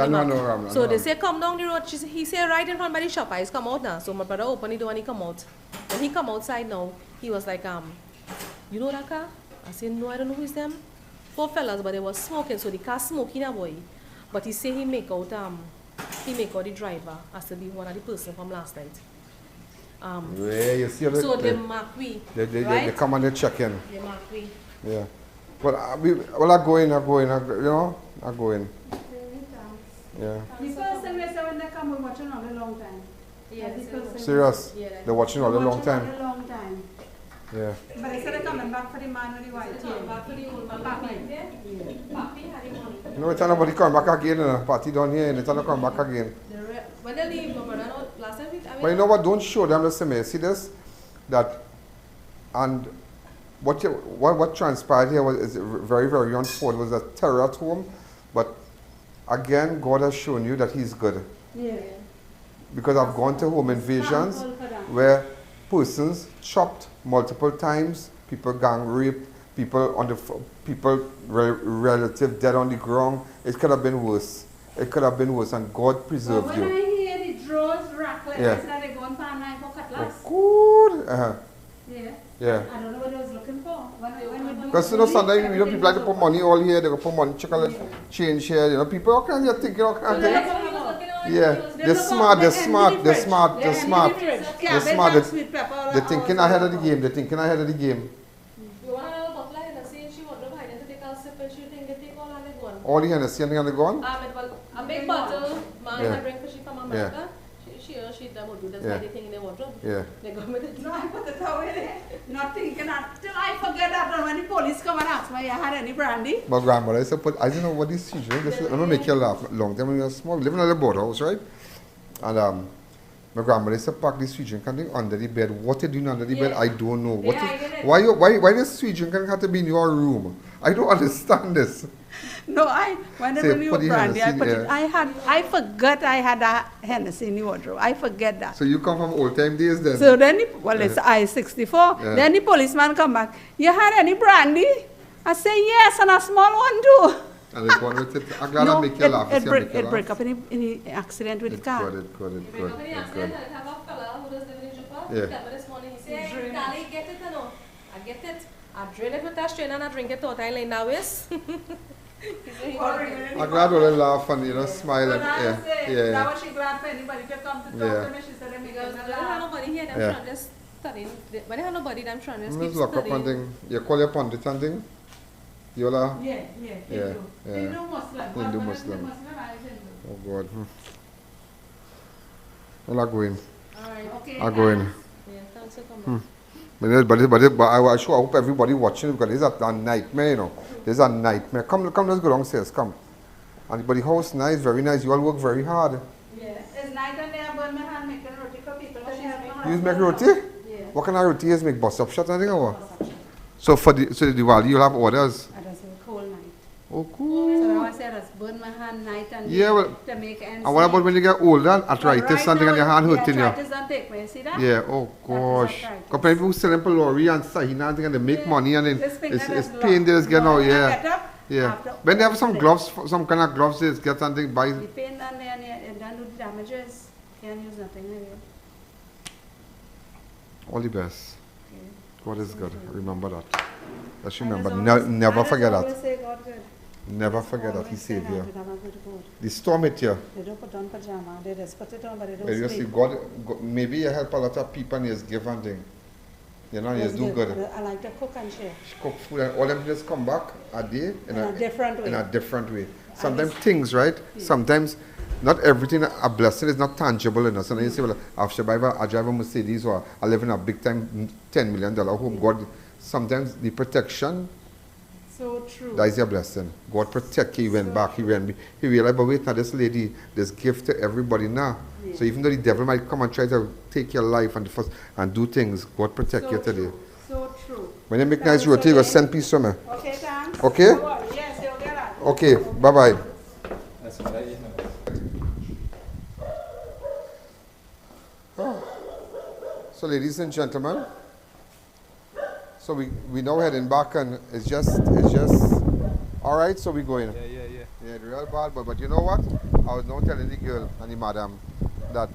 so they say, come down the road. He said, right in front by the shop. I come out now. So my brother opened the door and he come out. When he come outside now, he was like, you know that car? I said, no, I don't know who is them. 4 fellas, but they was smoking, so the car smoking a boy. But he say he make out the driver as to be one of the person from last night. You see so they mark we. They come and they check in. They mark we. Yeah. Well, I go in, you know, I go in. Yeah. The person we say when they come, we're watching all a long time. Yeah, serious? Yeah, they're watching all a long time. All a long time. Yeah. But they said they're coming back for the man with the white hair. Back for the old man. Papi had the money. No, it's not nobody come back again. Party down here, and it's not come back again. When they leave, my brother, last time but you know what? Don't show them the same. See this? That, and what transpired here is very, very unfortunate. It was a terror at home, but again, God has shown you that He's good. Yeah. Because I've gone to home invasions where persons chopped multiple times, people gang raped, relative dead on the ground. It could have been worse. It could have been worse, and God preserved when you. I hear the drawers rack like Yeah. this, that they go and find knife for cutlass. Good. Yeah. Yeah. I don't know what I was looking for. When we do Because you know sometimes people like to put money all here, they go put money, chocolate, change here. You know, people how can you think, yeah, they're smart. They're thinking ahead of the game. They're thinking ahead of the game. All the Hennessy and the gun? A big bottle, man, I drink for she from America. She double do that's why they think in the wardrobe. Yeah. They go with it. No, I put it away. Not thinking that till I forget that when the police come and ask me, you had any brandy? My grandmother used to put, I don't know what this is. I'm gonna make you laugh. Long time when you were small, living in the boathouse, right? And my grandmother used to pack the sweet drink and thing under the bed. What you doing under the bed? I don't know. Why the sweet drink have to be in your room? I don't understand this. No, whenever you brandy, I put it. I forgot I had a Hennessy in the wardrobe. I forget that. So you come from old time days then? So then, it's I-64. Yeah. Then the policeman come back. You had any brandy? I say yes, and a small one too. And they go on with it. I'm glad I make you laugh. It break up in the accident with the car. Good. Yeah. This morning he said, Dali, get it or no? I get it. I drill it with that strain and I drink it out. I lay now is. I'm glad all they laugh and smile and That was she glad for anybody to come to talk to me. She said they make us laugh. When they have nobody here, them trying to study. When they have nobody, them trying to keep lock up and studying. thing. You call your pundit and thing? Yola? Yeah. Hindu Muslim. Oh God. Well, I'm going. Alright, okay. I'm going. Yeah, thanks for coming. But I hope everybody watching it because it's a nightmare, you know. There's a nightmare. Come, let's go downstairs. Come. And but the house nice, very nice. You all work very hard. Yeah. It's night and they are burn my hand making roti for people. You make roti? Yeah. What kind of roti is make? Bus up shot and thing or what? So for the Diwali you'll have orders? That's a cold night. Oh cool. So now I said I burn my hand night and day to make ends. And what about when you get older, arthritis something and your hand hurting you? Arthritis don't take me, see that? Yeah, oh gosh. Because people selling Pelori and Sahina and they make money and then it's pain there's getting out, yeah. When they have some gloves, some kind of gloves, they get something by. The pain and then do the damages. Can't use nothing anyway. All the best. Okay. God is good. Remember that. Just remember. Always- Never forget always that. say God good. Never forget that. He saved you. They don't put God. The storm hit you. They don't put on pajama. They just put it on, but they don't Well, you see, sleep. God, maybe you help a lot of people and you just give and thing. You know, you Just do give- good. I like to cook and share. Cook food and all them just come back a day In a different way. In a different way. Sometimes things, right? Sometimes not everything a blessing is not tangible enough. So then you say, well, I drive a Mercedes or I live in a big time $10 million home. God, sometimes the protection, So true. that is your blessing. God protect you. He went back. He realized, but wait, now this lady, this gift to everybody now. Yeah. So even though the devil might come and try to take your life and do things, God protect you today. So true. When you make nice roti, you go send peace to me. Okay, thanks. Okay? Yes, you'll get that. Okay, bye-bye. So ladies and gentlemen, so we now heading back and it's just all right, so we going. Yeah, real bad, but you know what? I was now telling the girl and the madam that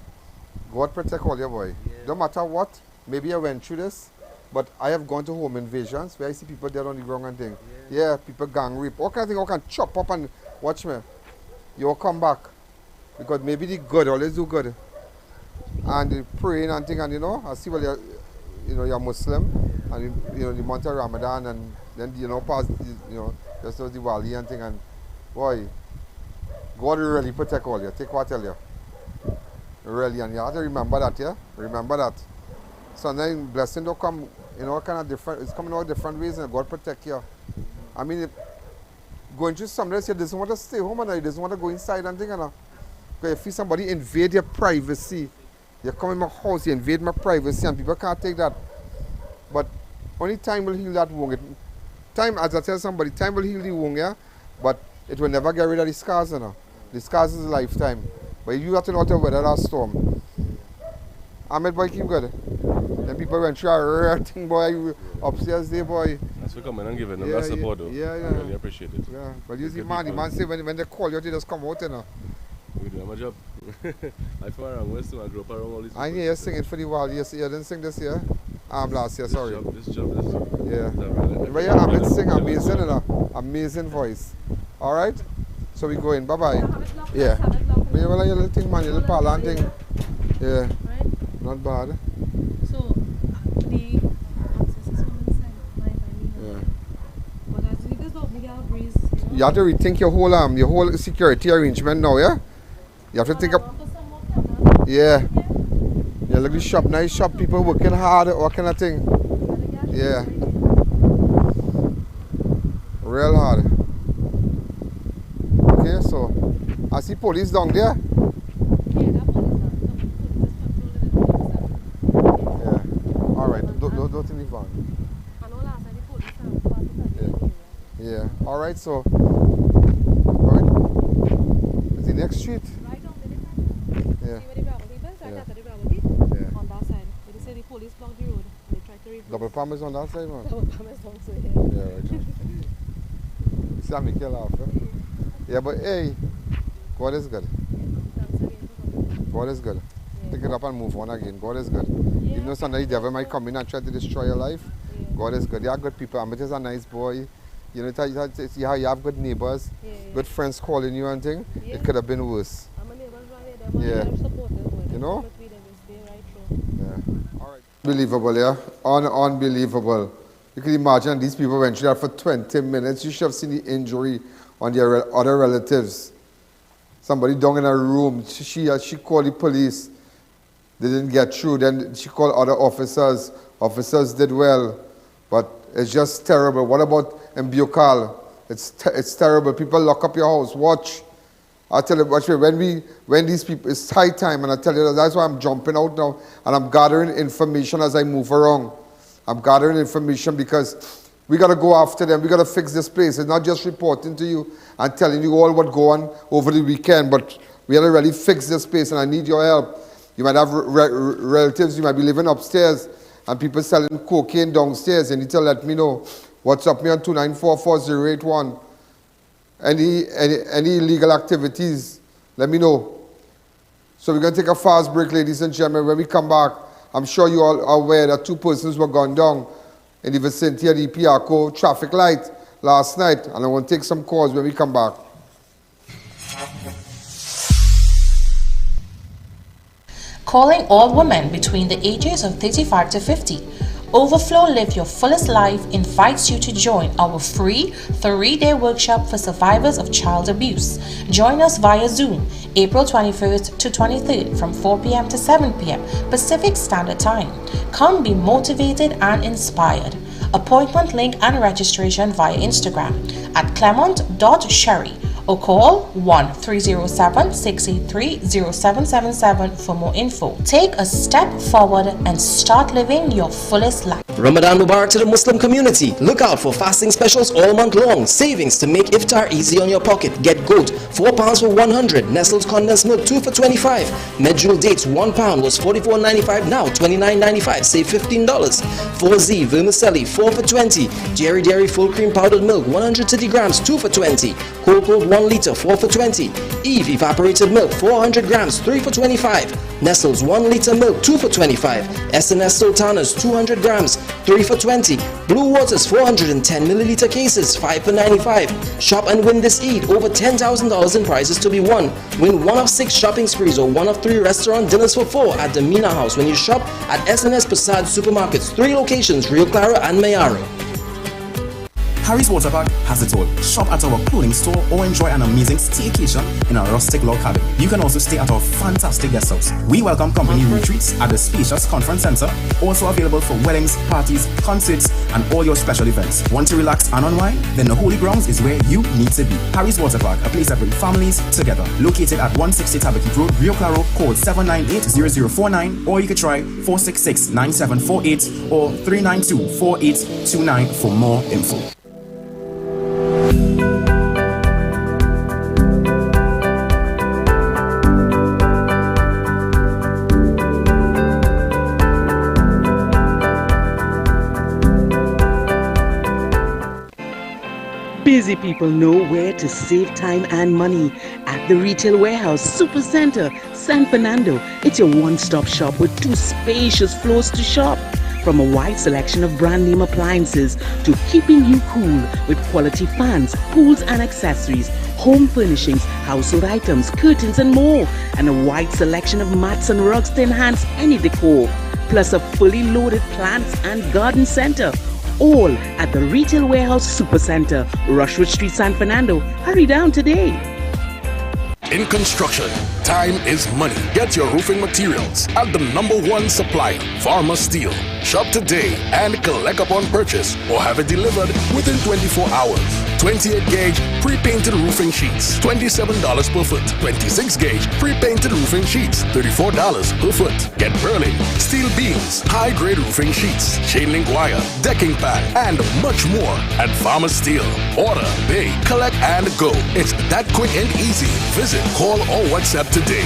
God protect all your boy. No matter what, maybe I went through this, but I have gone to home invasions where I see people dead on the ground and thing. Yeah, people gang rape, all kind of thing, all can chop up and watch me. You'll come back. Because maybe the good always do good. And the praying and thing, and you know, I see well you're Muslim and the month of Ramadan and then past just the Wali and thing, and boy, God will really protect all you. Take what I tell you. Really, and you have to remember that, yeah? Remember that. Sometimes blessing don't come, kind of different, it's coming out different ways and God protect you. I mean, going through some days you doesn't want to stay home and you doesn't want to go inside and thing, because you feel somebody invade your privacy. You come in my house, you invade my privacy and people can't take that. But only time will heal that wound. Time, as I tell somebody, time will heal the wound, yeah? But it will never get rid of the scars, The scars is a lifetime. But you have to know how to weather that storm. Ahmed, boy, keep good. Then people went through a rare thing, boy, upstairs there, boy. Thanks for coming and giving them that support, though. Yeah. I really appreciate it. Yeah, but you see, the man say when they call you, they just come out, We do my job. I feel around West, I grew up around all these I hear you singing for the while. You didn't sing this year? Last year, sorry. This job. Yeah. But yeah, Ahmed sing amazing, amazing voice. All right? So we go in. Bye-bye. Yeah. But you like your little thing, man, your little parlor thing. Yeah. Right? Not bad. So, the access is from inside, Yeah. but as we just don't get a breeze, You have to rethink your whole security arrangement now, yeah? You have to think up. Yeah. Yeah, look the shop, nice shop, people working hard, all kind of thing. Yeah. Real hard. Okay, so I see police down there. Yeah. Alright, don't in the van. Yeah. Alright, so is the next street? Yeah. on that side. They say the police blocked the road. They tried to reverse. Double palm is on that side, man. Double palm is down, so yeah. Yeah, right. See how me kill off, eh? Yeah, but hey, God is good. God is good. Pick it up and move on again. God is good. Even though sometimes the devil might come in and try to destroy your life, God is good. You are good people. Ahmed is a nice boy. You know, see how you have good neighbors, good friends calling you and thing. It could have been worse. Yeah. You know? Yeah. All right. Unbelievable, yeah? Unbelievable. You can imagine these people went through that for 20 minutes. You should have seen the injury on their other relatives. Somebody down in a room, she called the police. They didn't get through. Then she called other officers. Officers did well. But it's just terrible. What about in Bucal? It's terrible. People lock up your house. Watch. I tell you, watch me, when these people, it's high time, and I tell you, that's why I'm jumping out now, and I'm gathering information as I move around. I'm gathering information because we got to go after them. We got to fix this place. It's not just reporting to you and telling you all what go on over the weekend, but we got to really fix this place, and I need your help. You might have relatives, you might be living upstairs, and people selling cocaine downstairs. You need to let me know. WhatsApp me on 2944081. Any illegal activities, let me know. So we're going to take a fast break, ladies and gentlemen. When we come back, I'm sure you all are aware that 2 persons were gunned down in the vicinity of the Piarco traffic light last night, and I want to take some calls when we come back. Calling all women between the ages of 35 to 50. Overflow Live Your Fullest Life invites you to join our free 3-day workshop for survivors of child abuse. Join us via Zoom, April 21st to 23rd from 4 p.m. to 7 p.m. Pacific Standard Time. Come be motivated and inspired. Appointment link and registration via Instagram at clement.sherry or call 1-307-683-0777 for more info. Take a step forward and start living your fullest life. Ramadan Mubarak to the Muslim community. Look out for fasting specials all month long. Savings to make iftar easy on your pocket. Get goat, 4 pounds for 100. Nestle's condensed milk, 2 for 25. Medjool dates, 1 pound was $44.95, now $29.95. Save $15. 4Z vermicelli, 4 for 20. Jerry Dairy full cream powdered milk, 130 grams, 2 for 20. Cold 1 liter, 4 for 20. Eve evaporated milk, 400 grams, 3 for 25. Nestle's 1 liter milk, 2 for 25. S&S Sultanas, 200 grams, 3 for 20. Blue Waters 410 milliliter cases, 5 for 95. Shop and win this Eid. Over $10,000 in prizes to be won. Win 1 of 6 shopping sprees or 1 of 3 restaurant dinners for 4 at the Mina House when you shop at S&S Passad Supermarkets, 3 locations, Rio Claro and Mayaro. Harry's Water Park has it all. Shop at our clothing store or enjoy an amazing staycation in our rustic log cabin. You can also stay at our fantastic guest house. We welcome company retreats at the spacious conference center, also available for weddings, parties, concerts, and all your special events. Want to relax and unwind? Then the Holy Grounds is where you need to be. Harry's Water Park, a place that brings families together. Located at 160 Tabakit Road, Rio Claro, code 798-0049, or you could try 466-9748 or 392-4829 for more info. Busy people know where to save time and money. At the retail warehouse Supercenter, San Fernando, it's your one-stop shop with 2 spacious floors to shop. From a wide selection of brand name appliances to keeping you cool with quality fans, pools and accessories, home furnishings, household items, curtains and more, and a wide selection of mats and rugs to enhance any decor, plus a fully loaded plants and garden center. All at the Retail Warehouse Supercenter, Rushwood Street, San Fernando. Hurry down today. In construction, time is money. Get your roofing materials at the #1 supplier, Farmer Steel. Shop today and collect upon purchase or have it delivered within 24 hours. 28 gauge pre-painted roofing sheets, $27 per foot. 26 gauge pre-painted roofing sheets, $34 per foot. Get Berlin, steel beams, high-grade roofing sheets, chain link wire, decking pad, and much more at Farmer Steel. Order, pay, collect, and go. It's that quick and easy. Visit, call, or WhatsApp today.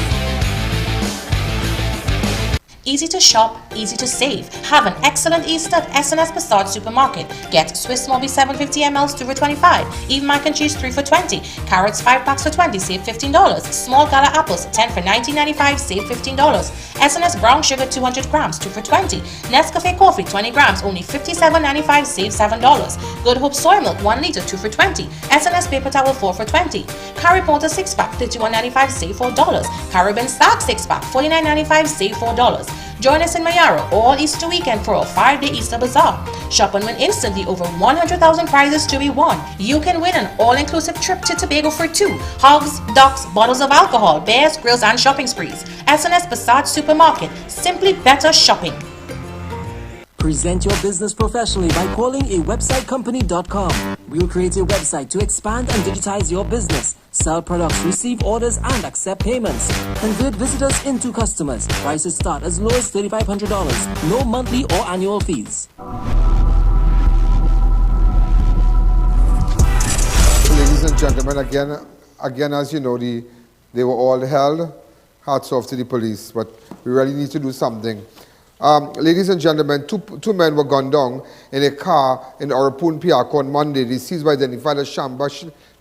Easy to shop, easy to save. Have an excellent Easter at S&S Passad Supermarket. Get Swiss Small 750 ml 2 for 25. Even mac and cheese 3 for 20. Carrots 5 packs for 20, save $15. Small gala apples 10 for $19.95, save $15. S&S brown sugar 200 grams 2 for 20. Nescafe coffee 20 grams, only $57.95, save $7. Good Hope soy milk 1 liter 2 for 20. S&S paper towel 4 for 20. Curry Porter 6 pack $31.95, save $4. Caribbean Stark 6 pack $49.95, save $4. Join us in Mayaro all Easter weekend for our 5-day Easter Bazaar. Shop and win instantly over 100,000 prizes to be won. You can win an all-inclusive trip to Tobago for 2. Hogs, ducks, bottles of alcohol, bears, grills, and shopping sprees. S&S Passad Supermarket. Simply better shopping. Present your business professionally by calling a websitecompany.com. We'll create a website to expand and digitize your business, sell products, receive orders, and accept payments. Convert visitors into customers. Prices start as low as $3,500. No monthly or annual fees. Ladies and gentlemen, again, as you know, they were all held. Hats off to the police, but we really need to do something. Ladies and gentlemen, two men were gunned down in a car in Oropune, Piarco on Monday. Deceased were identified as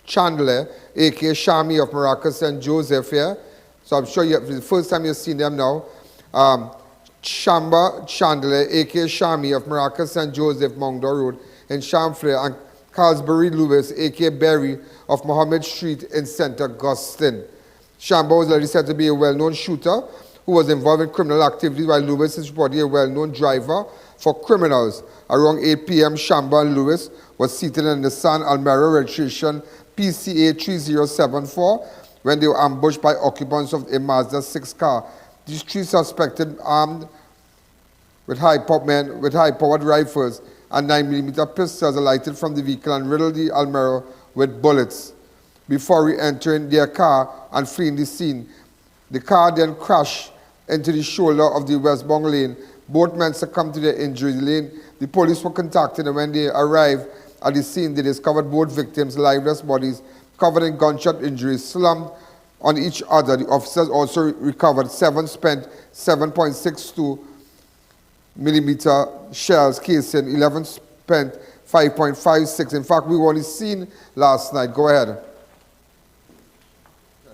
Chandler, a.k.a. Shammi of Maracas and Joseph here. So I'm sure the first time you've seen them now. Chandler, aka Shammi of Maracas St. Joseph, Mount Road in Chandler, and Carlsbury Lewis, aka Berry of Mohammed Street in St. Augustine. Shamba was already said to be a well-known shooter who was involved in criminal activities, while Lewis is reportedly a well-known driver for criminals. Around 8 p.m., Shamba and Lewis was seated in the Nissan Almera registration PCA 3074 when they were ambushed by occupants of a Mazda 6 car. These three suspected, armed with high-powered rifles and 9mm pistols, alighted from the vehicle and riddled the Almera with bullets before re-entering their car and fleeing the scene. The car then crashed into the shoulder of the Westbound Lane. Both men succumbed to their injuries. The police were contacted, and when they arrived at the scene, they discovered both victims' lifeless bodies covered in gunshot injuries, slumped on each other. The officers also recovered 7 spent 7.62mm shells casing, 11 spent 5.56. In fact, we were only seen last night. Go ahead.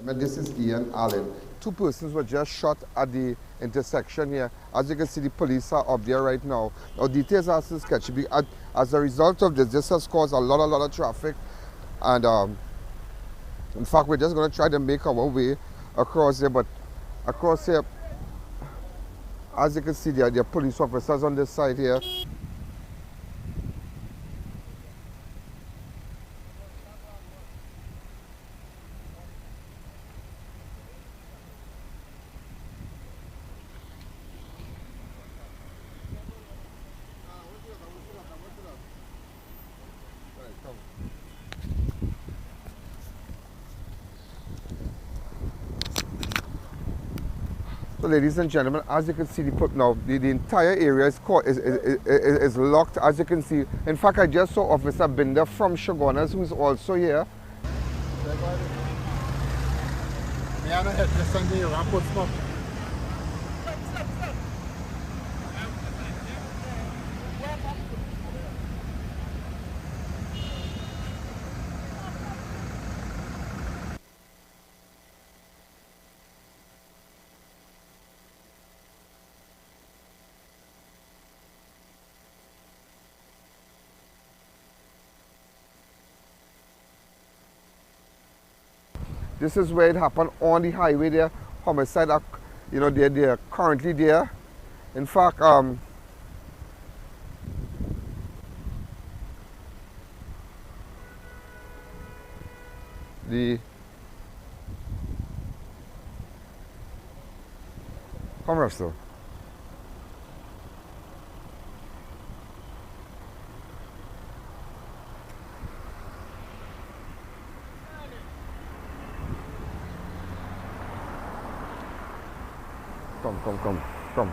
This is I.A.N. 2 persons were just shot at the intersection here. As you can see, the police are up there right now. Now, details are still sketchy. As a result of this has caused a lot of traffic. And in fact, we're just going to try to make our way across here. But across here, as you can see, there are police officers on this side here. So, ladies and gentlemen, as you can see, the entire area is locked, as you can see. In fact, I just saw Officer Binder from Shogunas, who's also here. This is where it happened on the highway there. Homicide, they're currently there. In fact, come Russell. Come.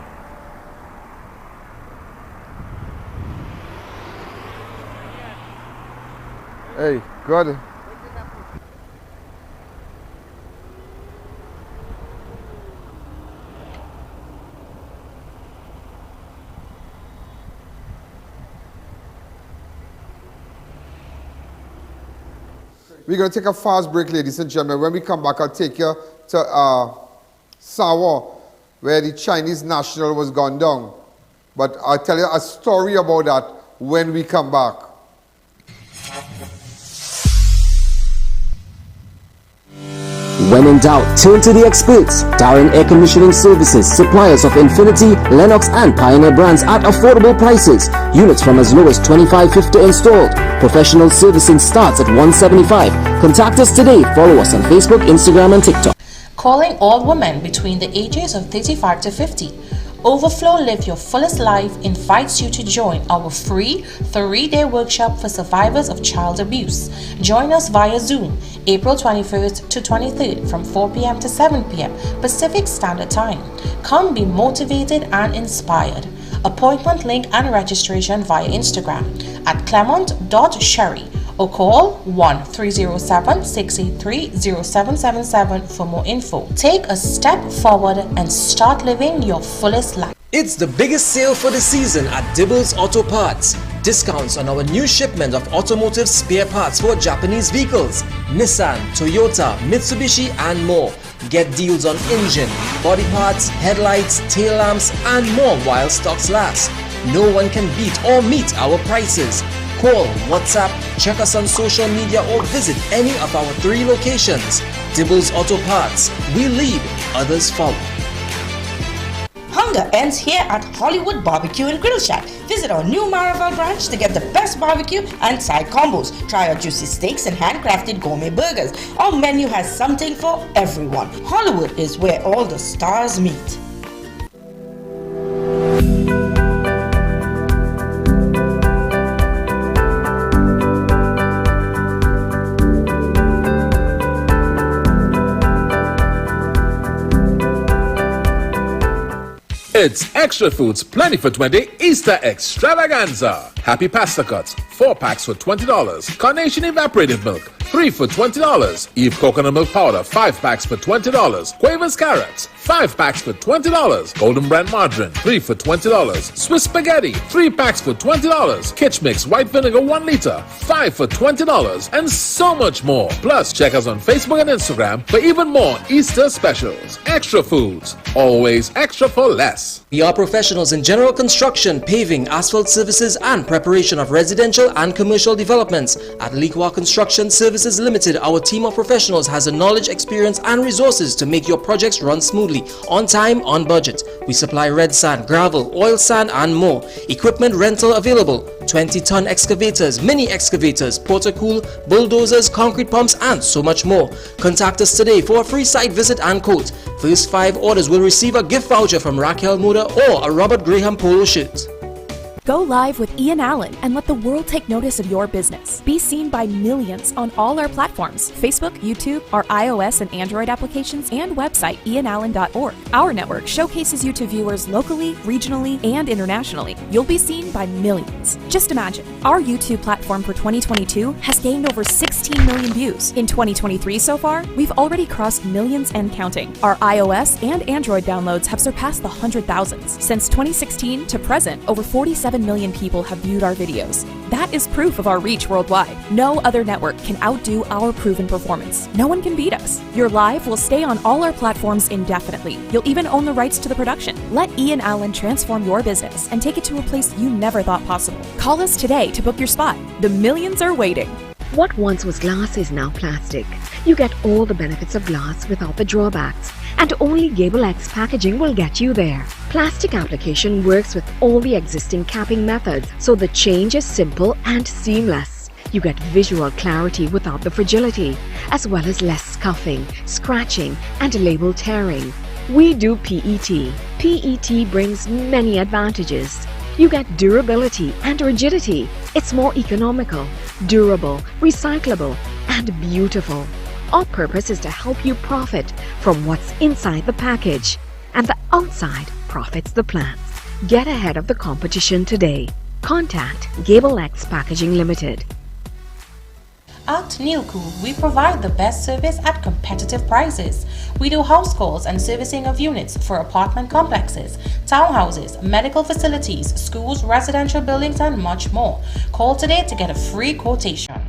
Hey, good. We're going to take a fast break, ladies and gentlemen. When we come back, I'll take you to Sawa, where the Chinese national was gone down. But I'll tell you a story about that when we come back. When in doubt, turn to the experts. Darren Air Conditioning Services, suppliers of Infinity, Lennox and Pioneer brands at affordable prices. Units from as low as $25.50 installed. Professional servicing starts at $175. Contact us today. Follow us on Facebook, Instagram and TikTok. Calling all women between the ages of 35 to 50. Overflow Live Your Fullest Life invites you to join our free 3-day workshop for survivors of child abuse. Join us via Zoom, April 21st to 23rd from 4 p.m. to 7 p.m. Pacific Standard Time. Come be motivated and inspired. Appointment link and registration via Instagram at clement.sherry or call 1-307-683-0777 for more info. Take a step forward and start living your fullest life. It's the biggest sale for the season at Dibbles Auto Parts. Discounts on our new shipment of automotive spare parts for Japanese vehicles, Nissan, Toyota, Mitsubishi and more. Get deals on engine, body parts, headlights, tail lamps and more while stocks last. No one can beat or meet our prices. Call, WhatsApp, check us on social media or visit any of our 3 locations. Dibbles Auto Parts. We lead, others follow. Hunger ends here at Hollywood Barbecue and Grill Shack. Visit our new Maraval branch to get the best barbecue and side combos. Try our juicy steaks and handcrafted gourmet burgers. Our menu has something for everyone. Hollywood is where all the stars meet. It's Extra Foods Plenty for 20 Easter Extravaganza. Happy Pasta Cuts, 4 packs for $20. Carnation Evaporated Milk, 3 for $20. Eve Coconut Milk Powder, 5 packs for $20. Quavers Carrots, 5 packs for $20. Golden Brand Margarine, 3 for $20. Swiss Spaghetti, 3 packs for $20. Kitch Mix White Vinegar 1 liter, 5 for $20. And so much more. Plus, check us on Facebook and Instagram for even more Easter specials. Extra Foods, always extra for less. We are professionals in general construction, paving, asphalt services and preparation of residential and commercial developments. At Liqua Construction Services Limited, our team of professionals has the knowledge, experience and resources to make your projects run smoothly, on time, on budget. We supply red sand, gravel, oil sand and more. Equipment rental available. 20-ton excavators, mini excavators, portacool, bulldozers, concrete pumps and so much more. Contact us today for a free site visit and quote. First 5 orders will receive a gift voucher from Raquel Moda or a Robert Graham polo shirt. Go live with I.A.N and let the world take notice of your business. Be seen by millions on all our platforms: Facebook, YouTube, our iOS and Android applications, and website ianallen.org. Our network showcases you to viewers locally, regionally, and internationally. You'll be seen by millions. Just imagine, our YouTube platform for 2022 has gained over 16 million views. In 2023 so far, we've already crossed millions and counting. Our iOS and Android downloads have surpassed the 100,000s. Since 2016 to present, over 47 million people have viewed our videos. That is proof of our reach worldwide. No other network can outdo our proven performance. No one can beat us. Your live will stay on all our platforms indefinitely. You'll even own the rights to the production. Let I.A.N transform your business and take it to a place you never thought possible. Call us today to book your spot. The millions are waiting. What once was glass is now plastic. You get all the benefits of glass without the drawbacks, and only Gable X packaging will get you there. Plastic application works with all the existing capping methods, so the change is simple and seamless. You get visual clarity without the fragility, as well as less scuffing, scratching, and label tearing. We do PET. PET brings many advantages. You get durability and rigidity. It's more economical, durable, recyclable, and beautiful. Our purpose is to help you profit from what's inside the package, and the outside profits the plants. Get ahead of the competition today. Contact Gable X Packaging Limited. At Neilco, we provide the best service at competitive prices. We do house calls and servicing of units for apartment complexes, townhouses, medical facilities, schools, residential buildings, and much more. Call today to get a free quotation.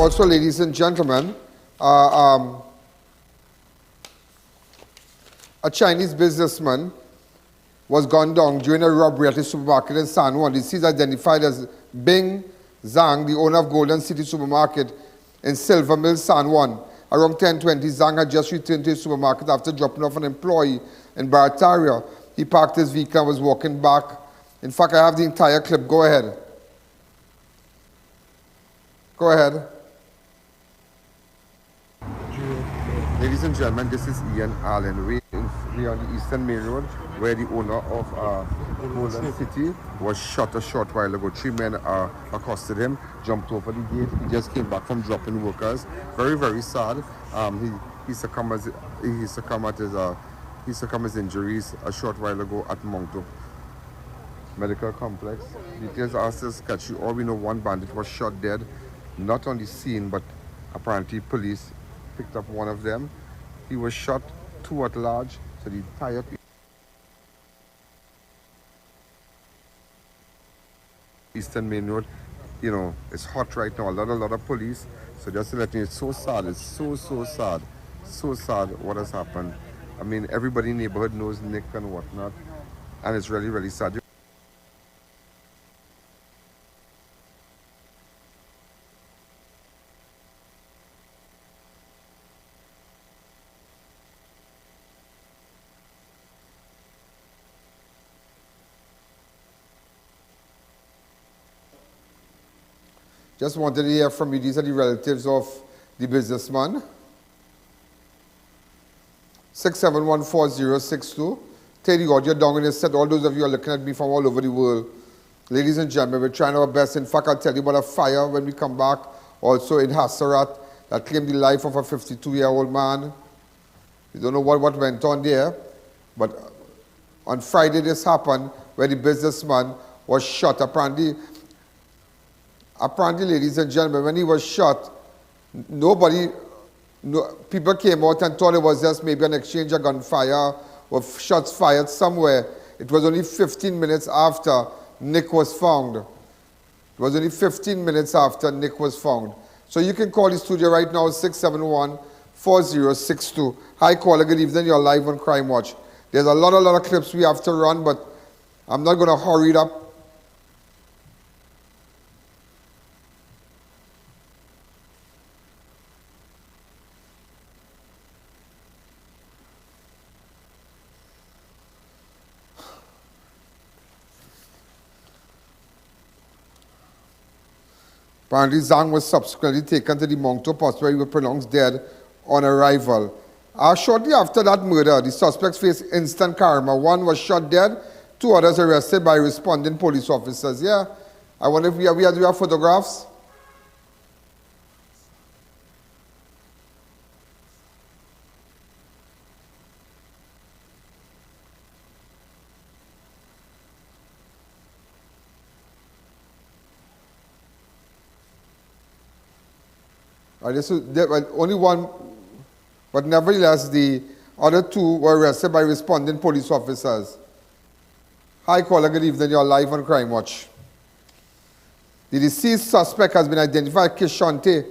also, ladies and gentlemen, a Chinese businessman was gunned down during a robbery at a supermarket in San Juan. This is identified as Bing Zhang, the owner of Golden City Supermarket in Silver Mill, San Juan. Around 10:20, Zhang had just returned to his supermarket after dropping off an employee in Barataria. He parked his vehicle and was walking back. In fact, I have the entire clip. Go ahead. Go ahead. Ladies and gentlemen, this is I.A.N. We are on the Eastern Main Road, where the owner of Golden City was shot a short while ago. 3 men accosted him, jumped over the gate. He just came back from dropping workers. Very, very sad. He succumbed his injuries a short while ago at Moncto Medical Complex. Details are still sketchy. All we know, one bandit was shot dead, not on the scene, but apparently police picked up one of them. He was shot, 2 at large, so the entire Eastern Main Road, you know, it's hot right now. A lot of police. So just to let you know, it's so sad. It's so sad. So sad what has happened. I mean, everybody in the neighborhood knows Nick and whatnot, and it's really, really sad. Just wanted to hear from you. These are the relatives of the businessman. 6714062. Take the audio down in a set. All those of you are looking at me from all over the world. Ladies and gentlemen, we're trying our best. In fact, I'll tell you about a fire when we come back. Also in Hassarat, that claimed the life of a 52-year-old man. We don't know what went on there. But on Friday this happened, where the businessman was shot. Apparently, ladies and gentlemen, when he was shot, people came out and thought it was just maybe an exchange of gunfire or shots fired somewhere. It was only 15 minutes after Nick was found. It was only 15 minutes after Nick was found. So you can call the studio right now, 671-4062. Hi, caller, good evening. You're live on Crime Watch. There's a lot of clips we have to run, but I'm not going to hurry it up. Apparently, Zhang was subsequently taken to the Moncto Post where he was pronounced dead on arrival. Shortly after that murder, the suspects faced instant karma. 1 was shot dead, 2 others arrested by responding police officers. Yeah, I wonder if we have photographs. Only 1, but nevertheless, the other 2 were arrested by responding police officers. Hi, caller, good evening. You're live on Crime Watch. The deceased suspect has been identified, Kishante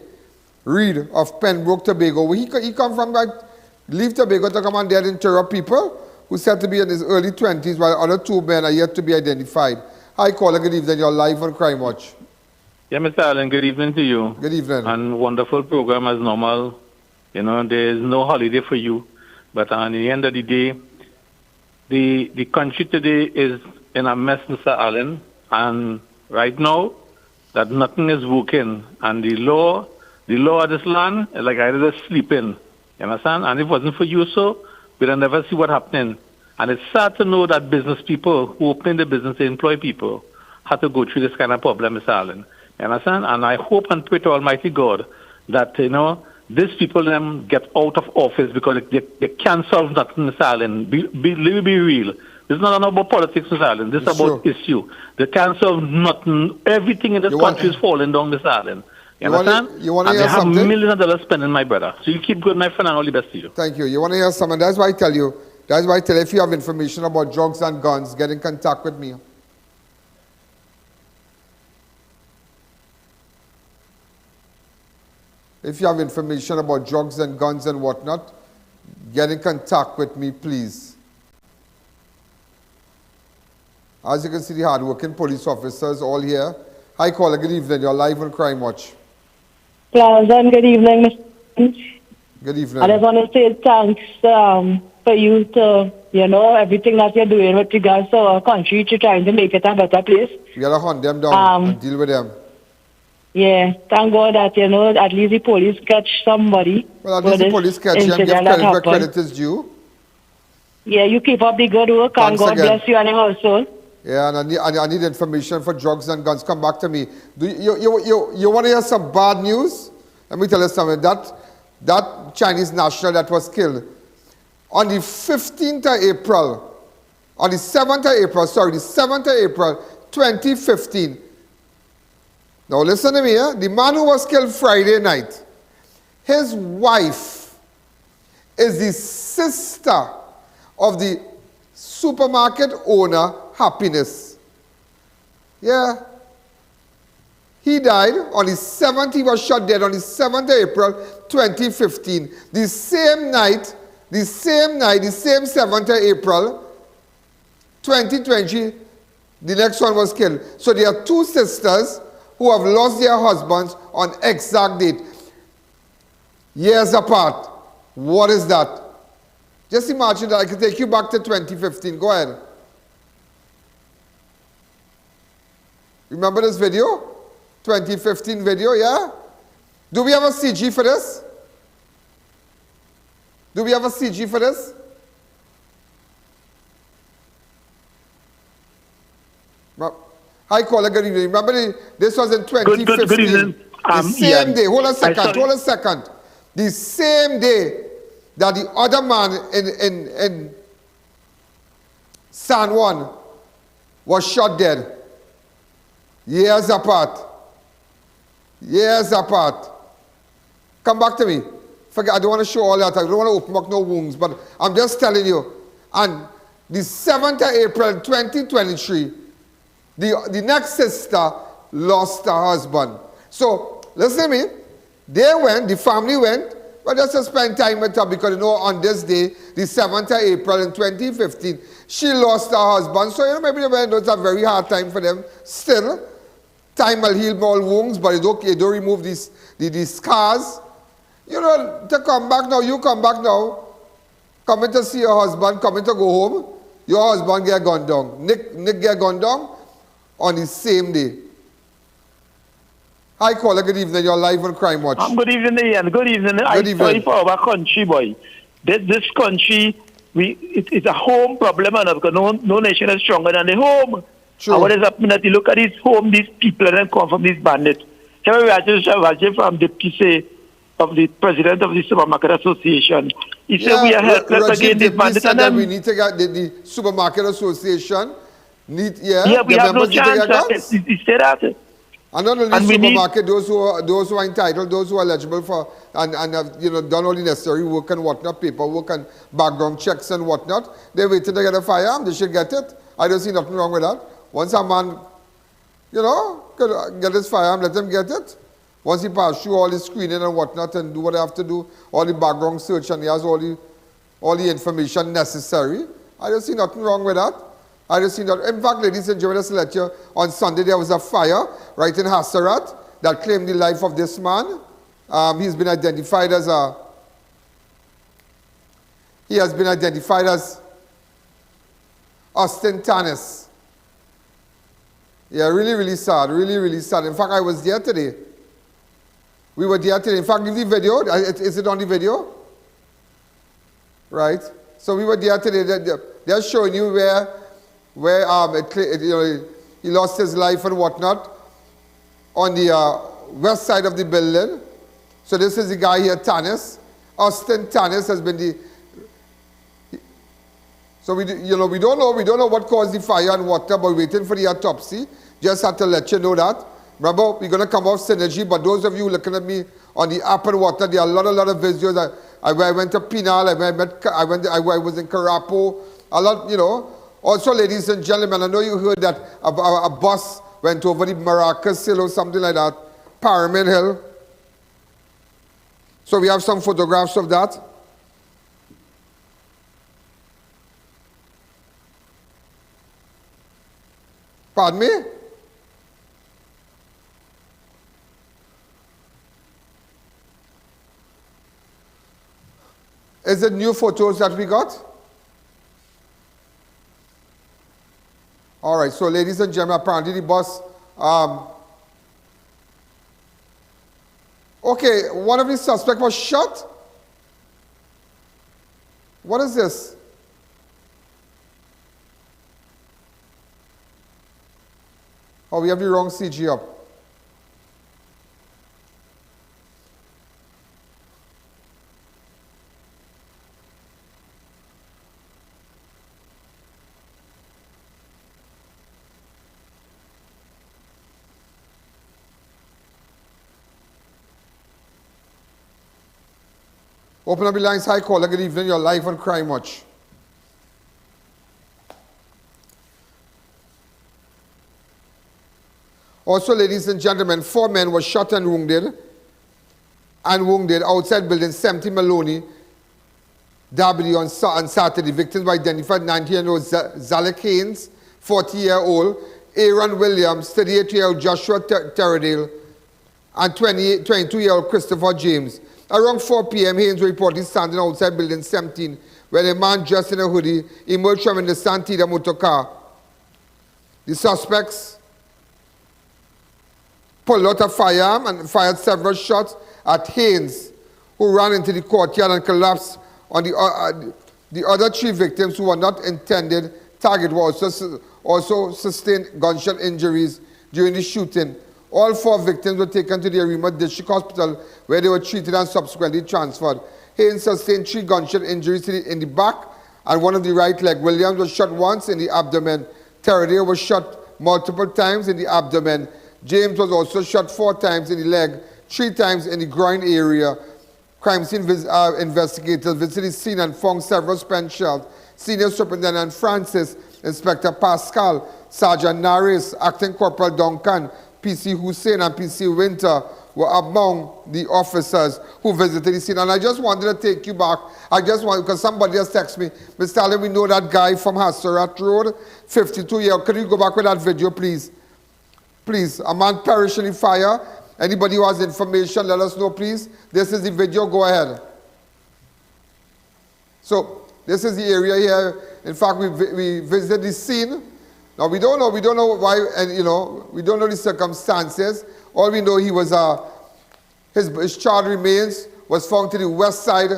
Reed of Pembroke, Tobago. He come from leave Tobago to come and there and interrupt people who said to be in his early 20s, while other 2 men are yet to be identified. Hi, caller, good evening. You're live on Crime Watch. Yeah, Mr. Allen, good evening to you. Good evening. And wonderful program as normal. You know, there is no holiday for you. But at the end of the day, the country today is in a mess, Mr. Allen. And right now, that nothing is working. And the law of this land is like either sleeping. You understand? And if it wasn't for you, so we'll never see what happening. And it's sad to know that business people who open the business, they employ people, have to go through this kind of problem, Mr. Allen. You understand? And I hope and pray to Almighty God that, you know, these people them get out of office because they can't solve nothing, Mr. Allen. Be real. This is not about politics, Mr. Allen. This is about issue. They can't solve nothing. Everything in this country is falling down, Mr. Allen. You understand? You want to hear something? something? They have millions of dollars spending, my brother. So you keep good, my friend, and all the best to you. Thank you. You want to hear something? That's why I tell you. If you have information about drugs and guns, get in contact with me. If you have information about drugs and guns and whatnot, get in contact with me, please. As you can see, the hard-working police officers all here. Hi, caller. Good evening. You're live on Crime Watch. Pleasant. Good evening, Mr. Good evening. I just want to say thanks for you to, everything that you're doing with regards to our country to trying to make it a better place. We gotta hunt them down and deal with them. Yeah, thank God that, at least the police catch somebody. Well, at least the police catch them, give credit where credit is due. Yeah, you keep up the good work, and God bless you and your household. Yeah, and I need information for drugs and guns. Come back to me. You want to hear some bad news? Let me tell you something. That Chinese national that was killed on the 15th of April, on the 7th of April, sorry, the 7th of April, 2015. Now listen to me, the man who was killed Friday night, his wife is the sister of the supermarket owner, Happiness. Yeah. He died on the 7th, he was shot dead on the 7th of April, 2015. The same night, the same 7th of April, 2020, the next one was killed. So there are two sisters who have lost their husbands on exact date. Years apart. What is that? Just imagine that. I can take you back to 2015. Go ahead. Remember this video? 2015 video, yeah? Do we have a CG for this? Do we have a CG for this? Hi, caller, good evening. Remember, this was in 2015. Good evening. The same day. Hold a second. The same day that the other man in San Juan was shot dead. Years apart. Years apart. Come back to me. Forget, I don't want to show all that. I don't want to open up no wounds, but I'm just telling you. And the 7th of April 2023, the next sister lost her husband. So, listen to me. They went, the family went, but just to spend time with her because, on this day, the 7th of April in 2015, she lost her husband. So, maybe they went, it's a very hard time for them. Still, time will heal all wounds, but you don't remove these scars. To come back now, you come back now, coming to see your husband, coming to go home, your husband get gunned down. Nick get gunned down on the same day. Hi, caller, good evening. You're live on Crime Watch. Good evening, Ian. Good evening. Good evening. Sorry for our country, boy. This country, it's a home problem, because no nation is stronger than the home. True. And what is happening that you look at this home, these people, and then come from these bandits. Here we are just from the PC of the president of the Supermarket Association. He said we are helpless against these bandits. And then we need to get the Supermarket Association. We have no chance. He said that. And not only supermarket, those who are entitled, those who are eligible for, and have done all the necessary work and whatnot, paperwork and background checks and whatnot, they're waiting to get a firearm. They should get it. I don't see nothing wrong with that. Once a man, could get his firearm, let him get it. Once he pass through all the screening and whatnot and do what they have to do, all the background search, and he has all the information necessary, I don't see nothing wrong with that. I just seen that. In fact, ladies and gentlemen, just to let you, on Sunday there was a fire right in Hasarat that claimed the life of this man. He's been identified as Augustine Tanis. Yeah, really, really sad. Really, really sad. In fact, I was there today. We were there today. In fact, give the video. Is it on the video? Right. So we were there today. They're showing you where he lost his life and whatnot on the west side of the building. So this is the guy here, Tanis. Augustine Tanis has been so we don't know what caused the fire and water, but we're waiting for the autopsy. Just had to let you know that. Remember, we're going to come off synergy, but those of you looking at me on the app and water, there are a lot of videos. I went to Pinal, I was in Carapo, a lot, Also, ladies and gentlemen, I know you heard that a bus went over the Maracas Hill or something like that, Pyramid Hill. So we have some photographs of that. Pardon me? Is it new photos that we got? All right, so ladies and gentlemen, apparently the bus, okay, one of the suspects was shot. What is this? Oh, we have the wrong CG up. Open up the lines. Hi, caller. Good evening. You're live on Crime Watch. Also, ladies and gentlemen, 4 men were shot and wounded outside building 70 Maloney W on Saturday. Victims were identified: 19-year-old Zalek Haynes, 40-year-old Aaron Williams, 38-year-old Joshua Terradale, and 22-year-old Christopher James. Around 4 p.m., Haynes was reportedly standing outside building 17 when a man dressed in a hoodie emerged from a Nissan Almera motor car. The suspects pulled out a firearm and fired several shots at Haynes, who ran into the courtyard and collapsed on the other 3 victims who were not intended target were also sustained gunshot injuries during the shooting. All 4 victims were taken to the Arima District Hospital where they were treated and subsequently transferred. Haynes sustained 3 gunshot injuries in the back and one of the right leg. Williams was shot once in the abdomen. Terradale was shot multiple times in the abdomen. James was also shot 4 times in the leg, 3 times in the groin area. Crime scene investigators visited the scene and found several spent shells. Senior Superintendent Francis, Inspector Pascal, Sergeant Naris, Acting Corporal Duncan, PC Hussein and PC Winter were among the officers who visited the scene. And I just wanted to take you back. Because somebody has texted me, Mr. Allen, we know that guy from Hassarat Road, 52-year-old. Could you go back with that video, please? Please, a man perished in the fire. Anybody who has information, let us know, please. This is the video. Go ahead. So, this is the area here. In fact, we visited the scene. Now, we don't know why, and we don't know the circumstances. All we know, he was, his charred remains was found to the west side,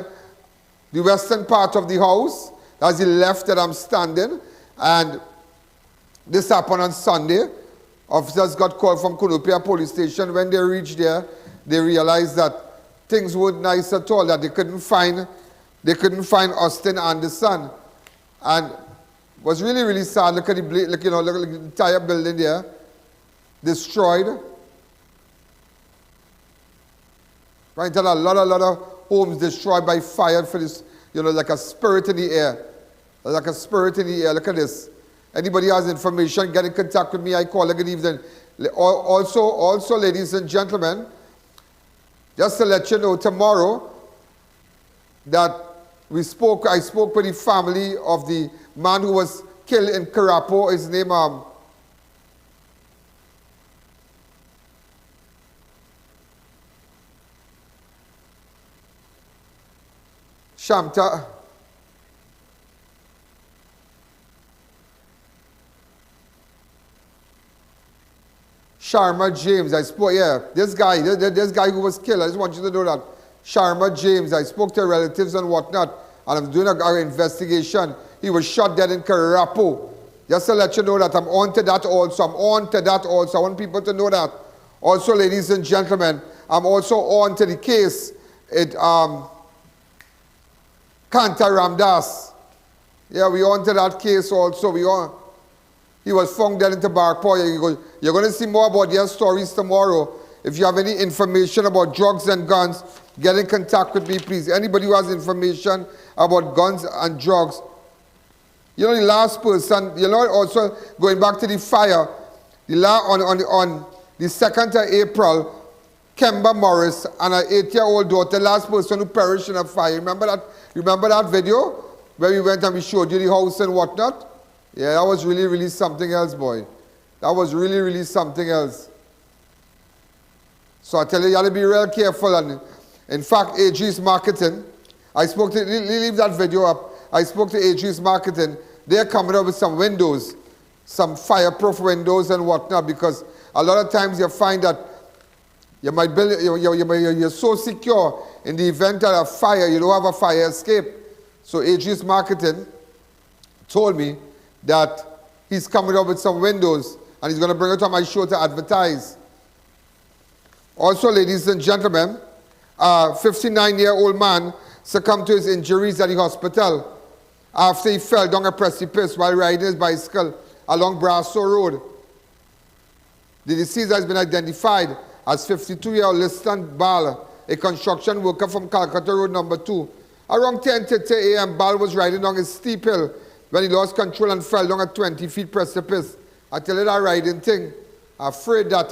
the western part of the house. That's the left that I'm standing. And this happened on Sunday. Officers got called from Kunupia police station. When they reached there, they realized that things weren't nice at all, that they couldn't find Austin and the son. And it was really, really sad. Look at the look at the entire building there, destroyed. Right, and a lot of homes destroyed by fire for this, like a spirit in the air. Like a spirit in the air. Look at this. Anybody has information, get in contact with me. I call a good evening. Also, ladies and gentlemen, just to let you know, tomorrow that I spoke with the family of the man who was killed in Carapo. His name Shamta. Sharma James, I spoke, this guy who was killed, I just want you to know that. Sharma James, I spoke to relatives and whatnot, and I'm doing an investigation. He was shot dead in Carapo. Just to let you know that I'm on to that also. I want people to know that. Also, ladies and gentlemen, I'm also on to the case at Kanta Ramdas. Yeah, we on to that case also. He was found dead in Barataria. You're going to see more about their stories tomorrow. If you have any information about drugs and guns, get in contact with me, please. Anybody who has information about guns and drugs. The last person, also going back to the fire, on the 2nd of April, Kemba Morris and her 8-year-old daughter, last person who perished in a fire. Remember that? Remember that video where we went and we showed you the house and whatnot? Yeah, that was really, really something else, boy. That was really, really something else. So I tell you, you got to be real careful. And in fact, AG's Marketing, I spoke to, leave that video up. I spoke to AG's Marketing. They're coming up with some windows, some fireproof windows and whatnot, because a lot of times you find that you might build, you're so secure in the event of a fire, you don't have a fire escape. So AG's Marketing told me that he's coming up with some windows and he's going to bring it on my show to advertise. Also, ladies and gentlemen, a 59-year-old man succumbed to his injuries at the hospital after he fell down a precipice while riding his bicycle along Brasso Road. The deceased has been identified as 52-year-old Liston Bal, a construction worker from Calcutta Road number 2. Around 10:30 a.m., Bal was riding down a steep hill when he lost control and fell down a 20-feet precipice. I tell you that riding thing, afraid, I'm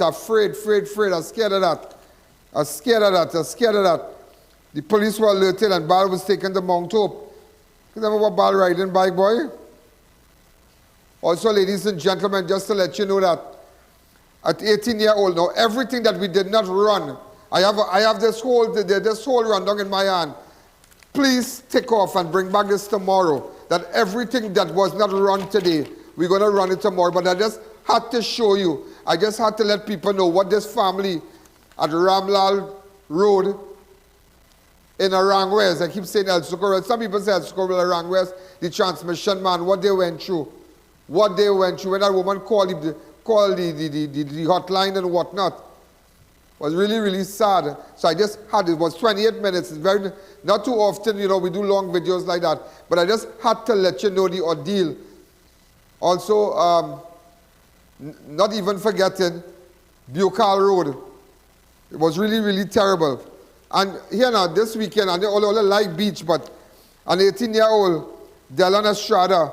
scared of that. I'm scared of that. The police were alerted and Bal was taken to Mount Hope. You remember what Bal riding bike, boy? Also, ladies and gentlemen, just to let you know that at 18-year-old now, everything that we did not run, I have this whole rundown in my hand. Please take off and bring back this tomorrow. That everything that was not run today, we're going to run it tomorrow. But I just had to show you. I just had to let people know what this family at Ramlal Road in Arangwes, I keep saying El Socorro. Some people say El Socorro, Arangwes, the transmission man, what they went through. What they went through when that woman called the hotline and whatnot. Was really, really sad. So I just had, it was 28 minutes. It's very, not too often, you know, we do long videos like that. But I just had to let you know the ordeal. Also, not even forgetting Bucal Road. It was really, really terrible. And here now, this weekend, and they all like beach, but an 18-year-old, Delon Estrada,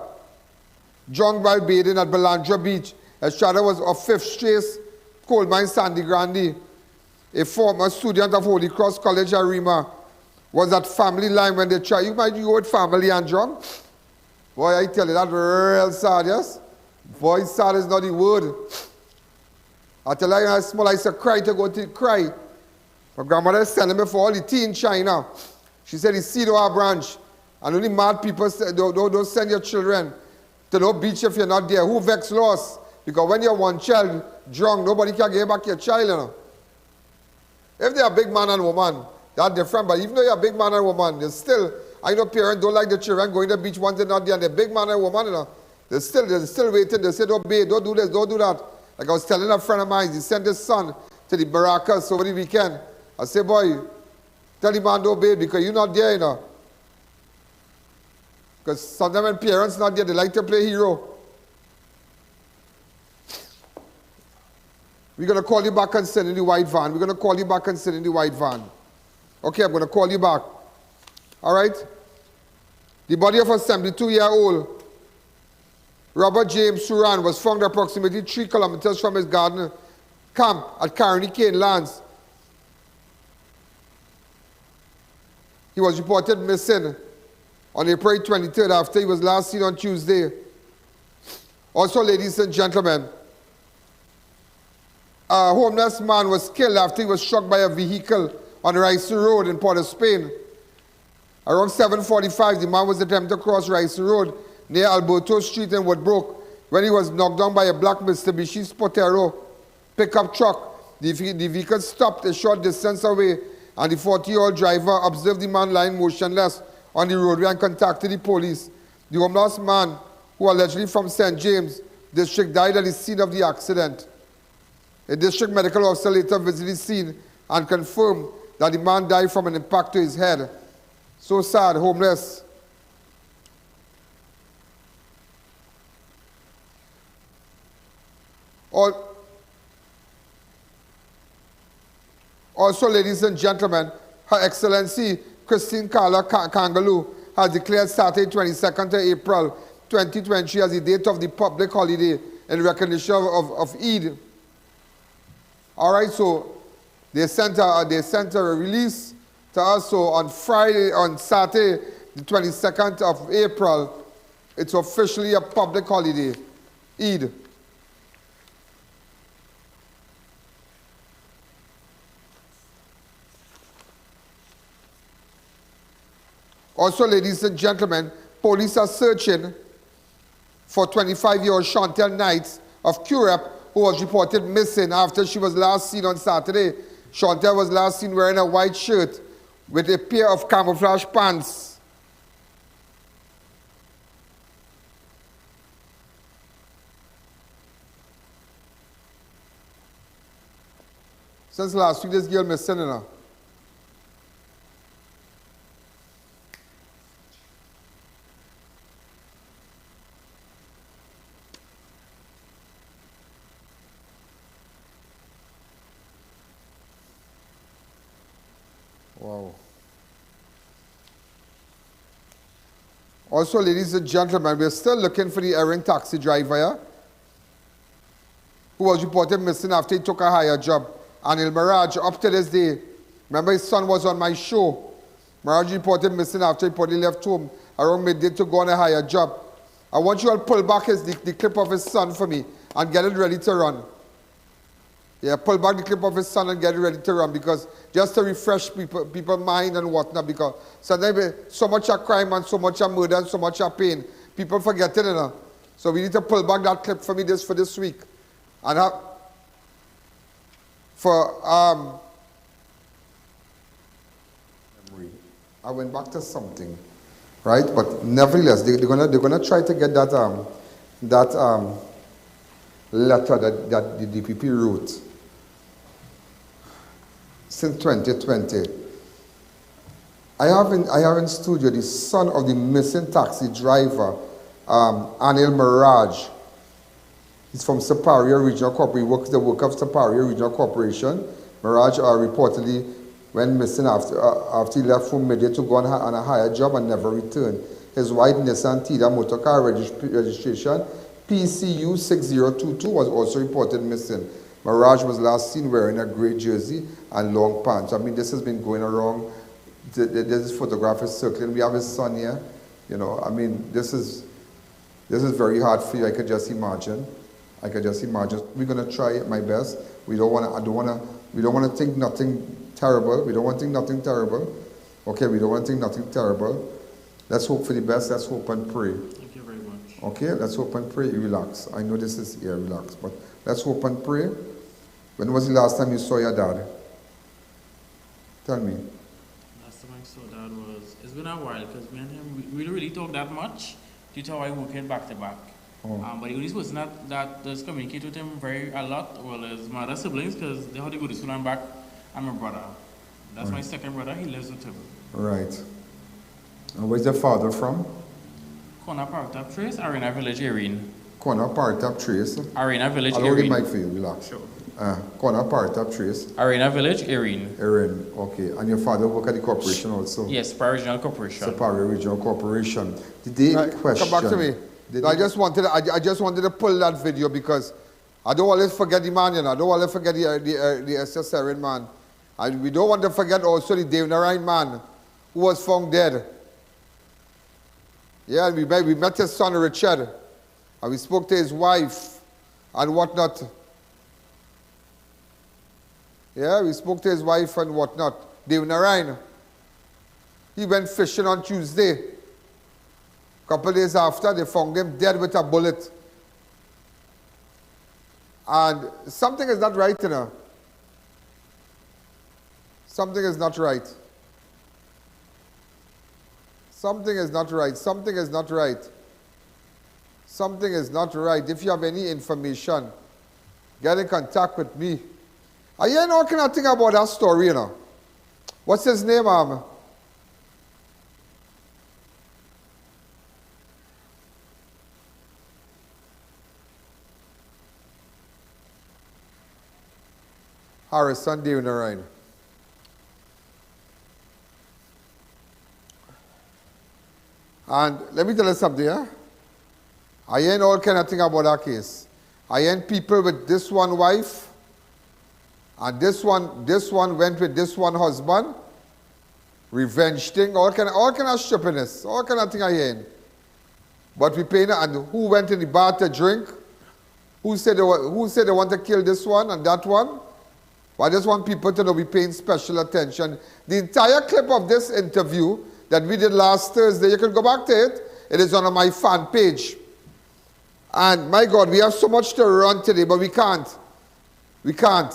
drunk by bathing at Belandra Beach. Estrada was of 5th Street, Coal Mine Sandy Grande. A former student of Holy Cross College, Arima, was at family line when they tried. You might go with family and drunk. Boy, I tell you, that's real sad, yes? Boy, sad is not the word. I tell you, I smell like a cry to go to cry. My grandmother is telling me for all the tea in China. She said, the seed of our branch. And only mad people say, don't send your children to no beach if you're not there. Who vex loss? Because when you're one child drunk, nobody can get back your child, you know. If they're a big man and woman, that's different. But even though you're a big man and woman, there's still, I know parents don't like the children going to the beach once they're not there, and they're big man and woman, you know. They're still waiting. They say, don't bathe, don't do this, don't do that. Like I was telling a friend of mine, he sent his son to the Maracas over the weekend. I say, boy, tell the man don't bathe because you're not there, you know. Because sometimes when parents not there, they like to play hero. We're going to call you back and send in the white van. We're going to call you back and send in the white van. Okay, I'm going to call you back. All right? The body of a 72-year-old Robert James Suran was found approximately 3 kilometers from his garden camp at Carney Cane Lands. He was reported missing on April 23rd after he was last seen on Tuesday. Also, ladies and gentlemen, a homeless man was killed after he was struck by a vehicle on Rice Road in Port of Spain. Around 7:45, the man was attempting to cross Rice Road near Alberto Street in Woodbrook when he was knocked down by a black Mitsubishi Spotero pickup truck. The vehicle stopped a short distance away, and the 40-year-old driver observed the man lying motionless on the roadway and contacted the police. The homeless man, who allegedly from St. James District, died at the scene of the accident. A district medical officer later visited the scene and confirmed that the man died from an impact to his head. So sad, homeless. Also, ladies and gentlemen, Her Excellency Christine Carla Kangaloo has declared Saturday 22nd to April 2020 as the date of the public holiday in recognition of Eid. All right, so They sent a release to us. So on Saturday, the 22nd of April, it's officially a public holiday, Eid. Also, ladies and gentlemen, police are searching for 25-year-old Chantel Knight of Curep, who was reported missing after she was last seen on Saturday. Chantel was last seen wearing a white shirt with a pair of camouflage pants. Since last week, this girl missing, you know. Wow. Also, ladies and gentlemen, we're still looking for the errant taxi driver who was reported missing after he took a higher job. And Mirage, up to this day, remember his son was on my show. Mirage reported missing after he probably left home around midday to go on a higher job. I want you all to pull back the clip of his son for me and get it ready to run. Yeah, pull back the clip of his son and get it ready to run, because just to refresh people's mind and whatnot, because sometimes so much of crime and so much of murder and so much of pain, people forget it, you know. So we need to pull back that clip for me for this week. And I went back to something, right? But nevertheless, they're gonna try to get that letter that the DPP wrote since 2020. I have in studio the son of the missing taxi driver, Anil Mirage. He's from Saparia Regional Corporation. He works the work of Saparia Regional Corporation. Mirage reportedly went missing after he left from midday to go on a higher job and never returned. His white Nissan Tida motor car registration PCU 6022 was also reported missing. Mirage was last seen wearing a grey jersey and long pants. I mean, this has been going around. This photograph is circling. We have his son here. You know, I mean, this is very hard for you. I could just imagine. We're gonna try my best. We don't wanna think nothing terrible. We don't want to think nothing terrible. Okay, we don't want to think nothing terrible. Let's hope for the best. Let's hope and pray. Thank you very much. Okay, let's hope and pray. Relax. I know this is relax, but let's hope and pray. When was the last time you saw your dad? Tell me. Last time I saw Dad it's been a while, because me and him, we don't really talk that much due to how I work back to back. Oh. But the only person that does communicate with him a lot, is my other siblings, because they have to go to school and back, and my brother. That's my second brother. He lives with him. Right. And where's your father from? Corner Partap Trace, Arena Village, I.A.N. Corner Partap Trace. Arena Village, I'll hold the mic for you, relax. Sure. Corner Partap Trace. Arena Village, I.A.N. I.A.N. Okay. And your father work at the corporation also? Yes, Superior Regional Corporation. Superior Regional Corporation. Did they question? Come back to me. I just wanted to pull that video because I don't want to forget the man, you know. I don't want to forget the SS man. And we don't want to forget also the Dave Narayan man who was found dead. Yeah, and we met his son Richard, and we spoke to his wife and whatnot. Yeah, we spoke to his wife and whatnot. Dave Narayan. He went fishing on Tuesday. A couple of days after, they found him dead with a bullet. And something is not right, you know. Something is not right. Something is not right. Something is not right. Something is not right. If you have any information, get in contact with me. I hear all kind of thing about that story, you know. What's his name, Harrison Dave Narayan. And let me tell you something, yeah? I ain't all kind of thing about that case. I ain't people with this one wife And this one went with this one husband. Revenge thing, all kind of stupidness, all kind of thing I hear. But we paying, and who went in the bar to drink? Who said they want to kill this one and that one? Well, I just want people to know we're paying special attention. The entire clip of this interview that we did last Thursday, you can go back to it. It is on my fan page. And my God, we have so much to run today, but we can't. We can't.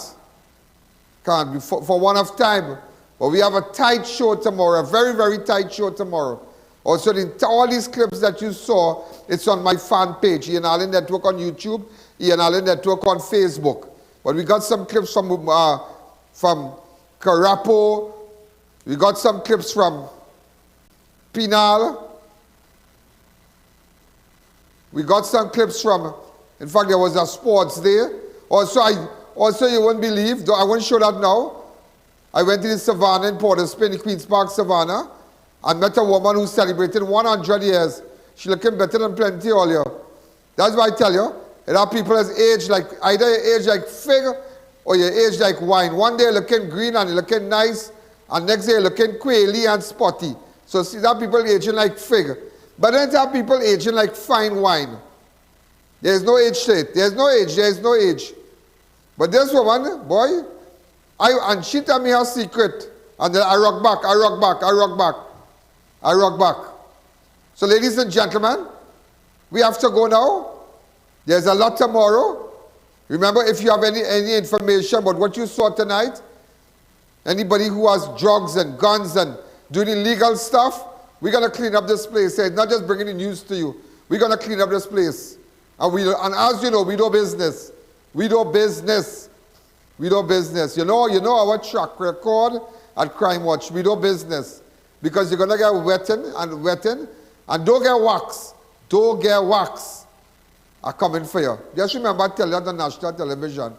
For one of time. But we have a tight show tomorrow, a very, very tight show tomorrow. Also, all these clips that you saw, it's on my fan page, I.A.N. Network on YouTube, I.A.N. Network on Facebook. But we got some clips from Carapo. We got some clips from Pinal. We got some clips from, in fact, there was a sports day. Also, you won't believe, though I won't show that now. I went to the Savannah in Port of Spain, the Queen's Park Savannah, and met a woman who celebrated 100 years. She looking better than plenty all year. That's why I tell you, there are people that's aged like, either you age like fig or you age like wine. One day you're looking green and you're looking nice, and next day you're looking quaily and spotty. So see, there are people aging like fig. But then there are people aging like fine wine. There's no age to it. There's no age. But this woman, boy, and she tell me her secret. And then I rock back. So ladies and gentlemen, we have to go now. There's a lot tomorrow. Remember, if you have any information about what you saw tonight, anybody who has drugs and guns and doing illegal stuff, we're going to clean up this place. It's not just bringing the news to you. We're going to clean up this place. And as you know, we do business. You know our track record at Crime Watch. We do business. Because you're going to get wetting. And don't get wax. Are coming for you. Just remember, tell you on the national television.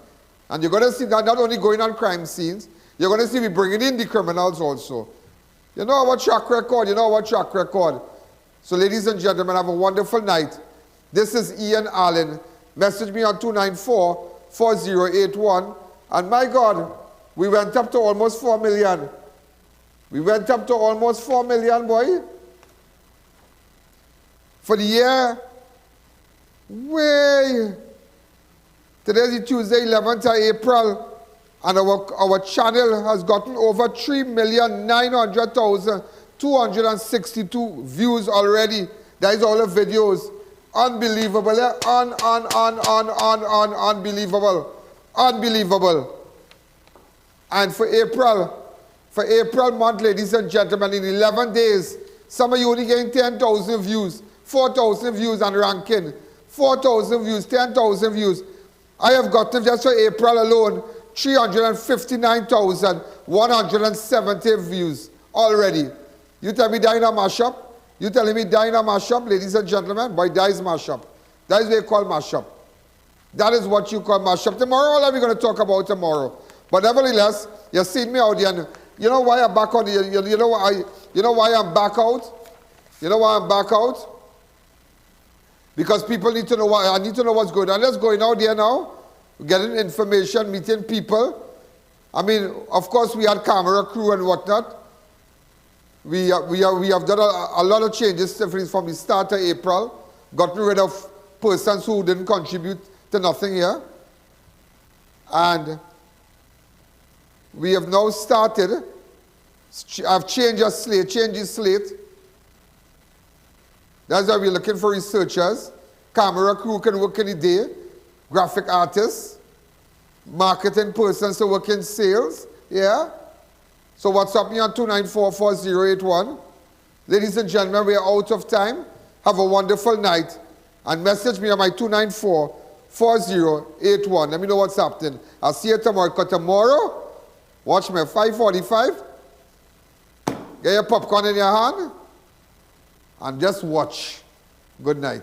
And you're going to see that not only going on crime scenes, you're going to see we bringing in the criminals also. You know our track record. So ladies and gentlemen, have a wonderful night. This is Ian Allen. Message me on 294-4081. And my God, we went up to almost 4 million. Boy. For the year, today's the Tuesday, 11th of April, and our channel has gotten over 3,900,262 views already. That is all the videos. Unbelievable. Unbelievable. And for April month, ladies and gentlemen, in 11 days, some of you only getting 10,000 views, 4,000 views and ranking. 4,000 views, 10,000 views. I have gotten just for April alone 359,170 views already. You tell me that in a mashup? You telling me that in a mashup, ladies and gentlemen? Boy, that is mashup. That is what you call mashup. That is what you call mashup. Tomorrow, all we're going to talk about tomorrow. But nevertheless, you've seen me out there. And you know why I'm back out? You know why I'm back out? You know why I'm back out? Because people need to know I need to know what's going on. Let's go out there now, getting information, meeting people. I mean, of course, we had camera crew and whatnot. We have done a lot of changes from the start of April. Gotten rid of persons who didn't contribute to nothing here. And we have now started. I've changed the slate. That's why we're looking for researchers. Camera crew can work in the day. Graphic artists. Marketing persons to work in sales. Yeah? So WhatsApp me on 294-4081. Ladies and gentlemen, we are out of time. Have a wonderful night. And message me on my 294-4081. Let me know what's happening. I'll see you tomorrow. Because tomorrow, watch me at 5:45. Get your popcorn in your hand. And just watch. Good night.